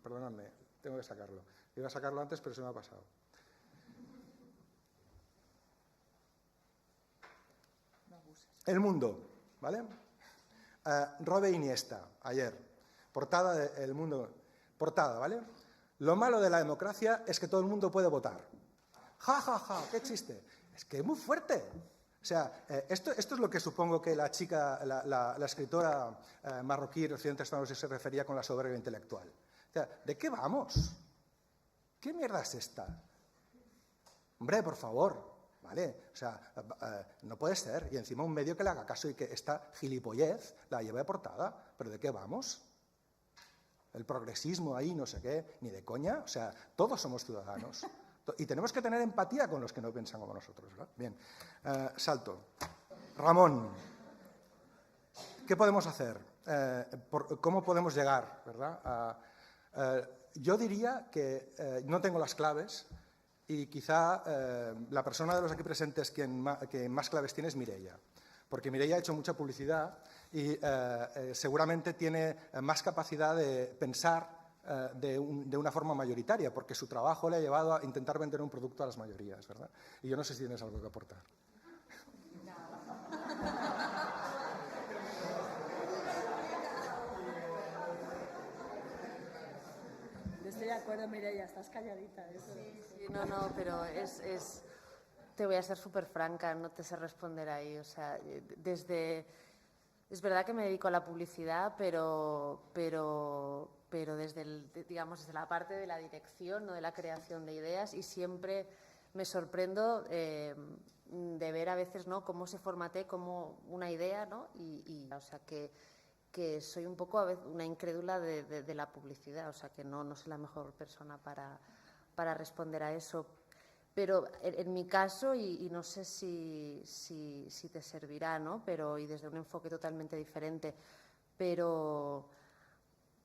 perdonadme, tengo que sacarlo. Iba a sacarlo antes, pero se me ha pasado. El Mundo, ¿vale? Robe Iniesta, ayer, portada de El Mundo, portada, ¿vale? Lo malo de la democracia es que todo el mundo puede votar. Ja, ja, ja, qué chiste. Es que es muy fuerte. O sea, esto es lo que supongo que la chica, la escritora marroquí residente estadounidense se refería con la soberbia intelectual. O sea, ¿de qué vamos? ¿Qué mierda es esta? Hombre, por favor, ¿vale? O sea, no puede ser. Y encima un medio que le haga caso y que esta gilipollez la lleve de portada. ¿Pero de qué vamos? El progresismo ahí, no sé qué, ni de coña. O sea, todos somos ciudadanos. Y tenemos que tener empatía con los que no piensan como nosotros, ¿verdad? Bien, salto. Ramón, ¿qué podemos hacer? ¿Cómo podemos llegar, verdad? Yo diría que no tengo las claves y quizá la persona de los aquí presentes que más claves tiene es Mireia. porque Mireia ha hecho mucha publicidad y seguramente tiene más capacidad de pensar de una forma mayoritaria, porque su trabajo le ha llevado a intentar vender un producto a las mayorías, ¿verdad? Y yo no sé si tienes algo que aportar. Estoy de acuerdo, Mireia, estás calladita. Eso. Sí, no, pero te voy a ser súper franca, no te sé responder ahí. O sea, es verdad que me dedico a la publicidad, pero desde, desde la parte de la dirección, no de la creación de ideas, y siempre me sorprendo de ver a veces, ¿no?, cómo se formatea como una idea, ¿no? O sea, que soy un poco a veces una incrédula de la publicidad, o sea, que no soy la mejor persona para responder a eso. Pero en mi caso, y no sé si te servirá, ¿no?, y desde un enfoque totalmente diferente, pero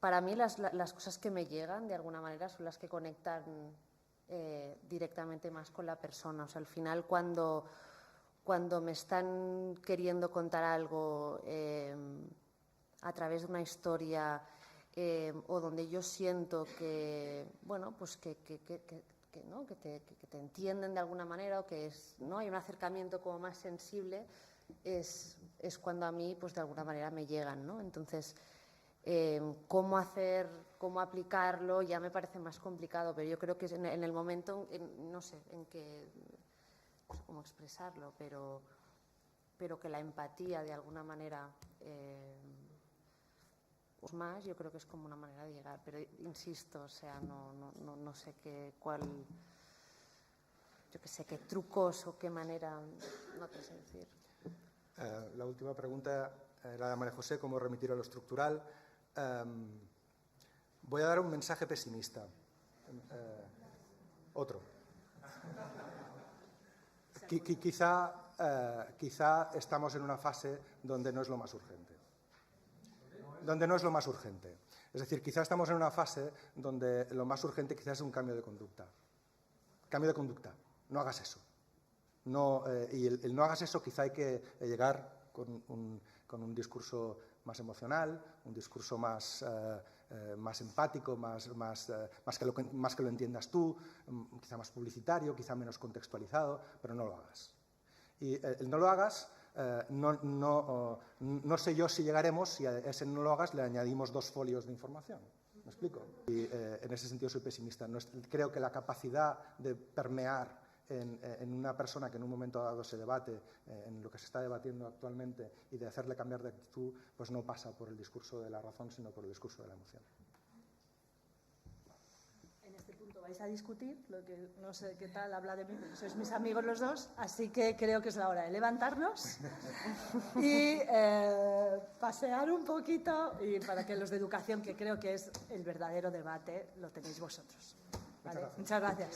para mí las cosas que me llegan de alguna manera son las que conectan directamente más con la persona. O sea, al final cuando me están queriendo contar algo a través de una historia o donde yo siento que, bueno, pues que te entienden de alguna manera, o que ¿no?, hay un acercamiento como más sensible, es cuando a mí, pues de alguna manera me llegan, ¿no? Entonces, cómo aplicarlo ya me parece más complicado, pero yo creo que en el momento, no sé cómo expresarlo, pero que la empatía de alguna manera más, yo creo que es como una manera de llegar, pero insisto, o sea, no sé qué trucos o qué manera, no te sé decir. La última pregunta era de María José, cómo remitir a lo estructural. Voy a dar un mensaje pesimista. Otro. Quizá estamos en una fase donde no es lo más urgente. Es decir, quizá estamos en una fase donde lo más urgente quizás es un cambio de conducta. Cambio de conducta. No hagas eso. Y el no hagas eso quizá hay que llegar con un discurso más emocional, un discurso más empático, más que lo entiendas tú, quizá más publicitario, quizá menos contextualizado, pero no lo hagas. Y el no lo hagas, no sé yo si llegaremos si a ese no lo hagas le añadimos 2 folios de información. ¿Me explico? Y en ese sentido soy pesimista. Creo que la capacidad de permear en una persona que en un momento dado se debate en lo que se está debatiendo actualmente y de hacerle cambiar de actitud, pues no pasa por el discurso de la razón, sino por el discurso de la emoción. En este punto vais a discutir, lo que no sé qué tal habla de mí, pero sois mis amigos los dos, así que creo que es la hora de levantarnos y pasear un poquito, y para que los de educación, que creo que es el verdadero debate, lo tenéis vosotros. ¿Vale? Muchas gracias.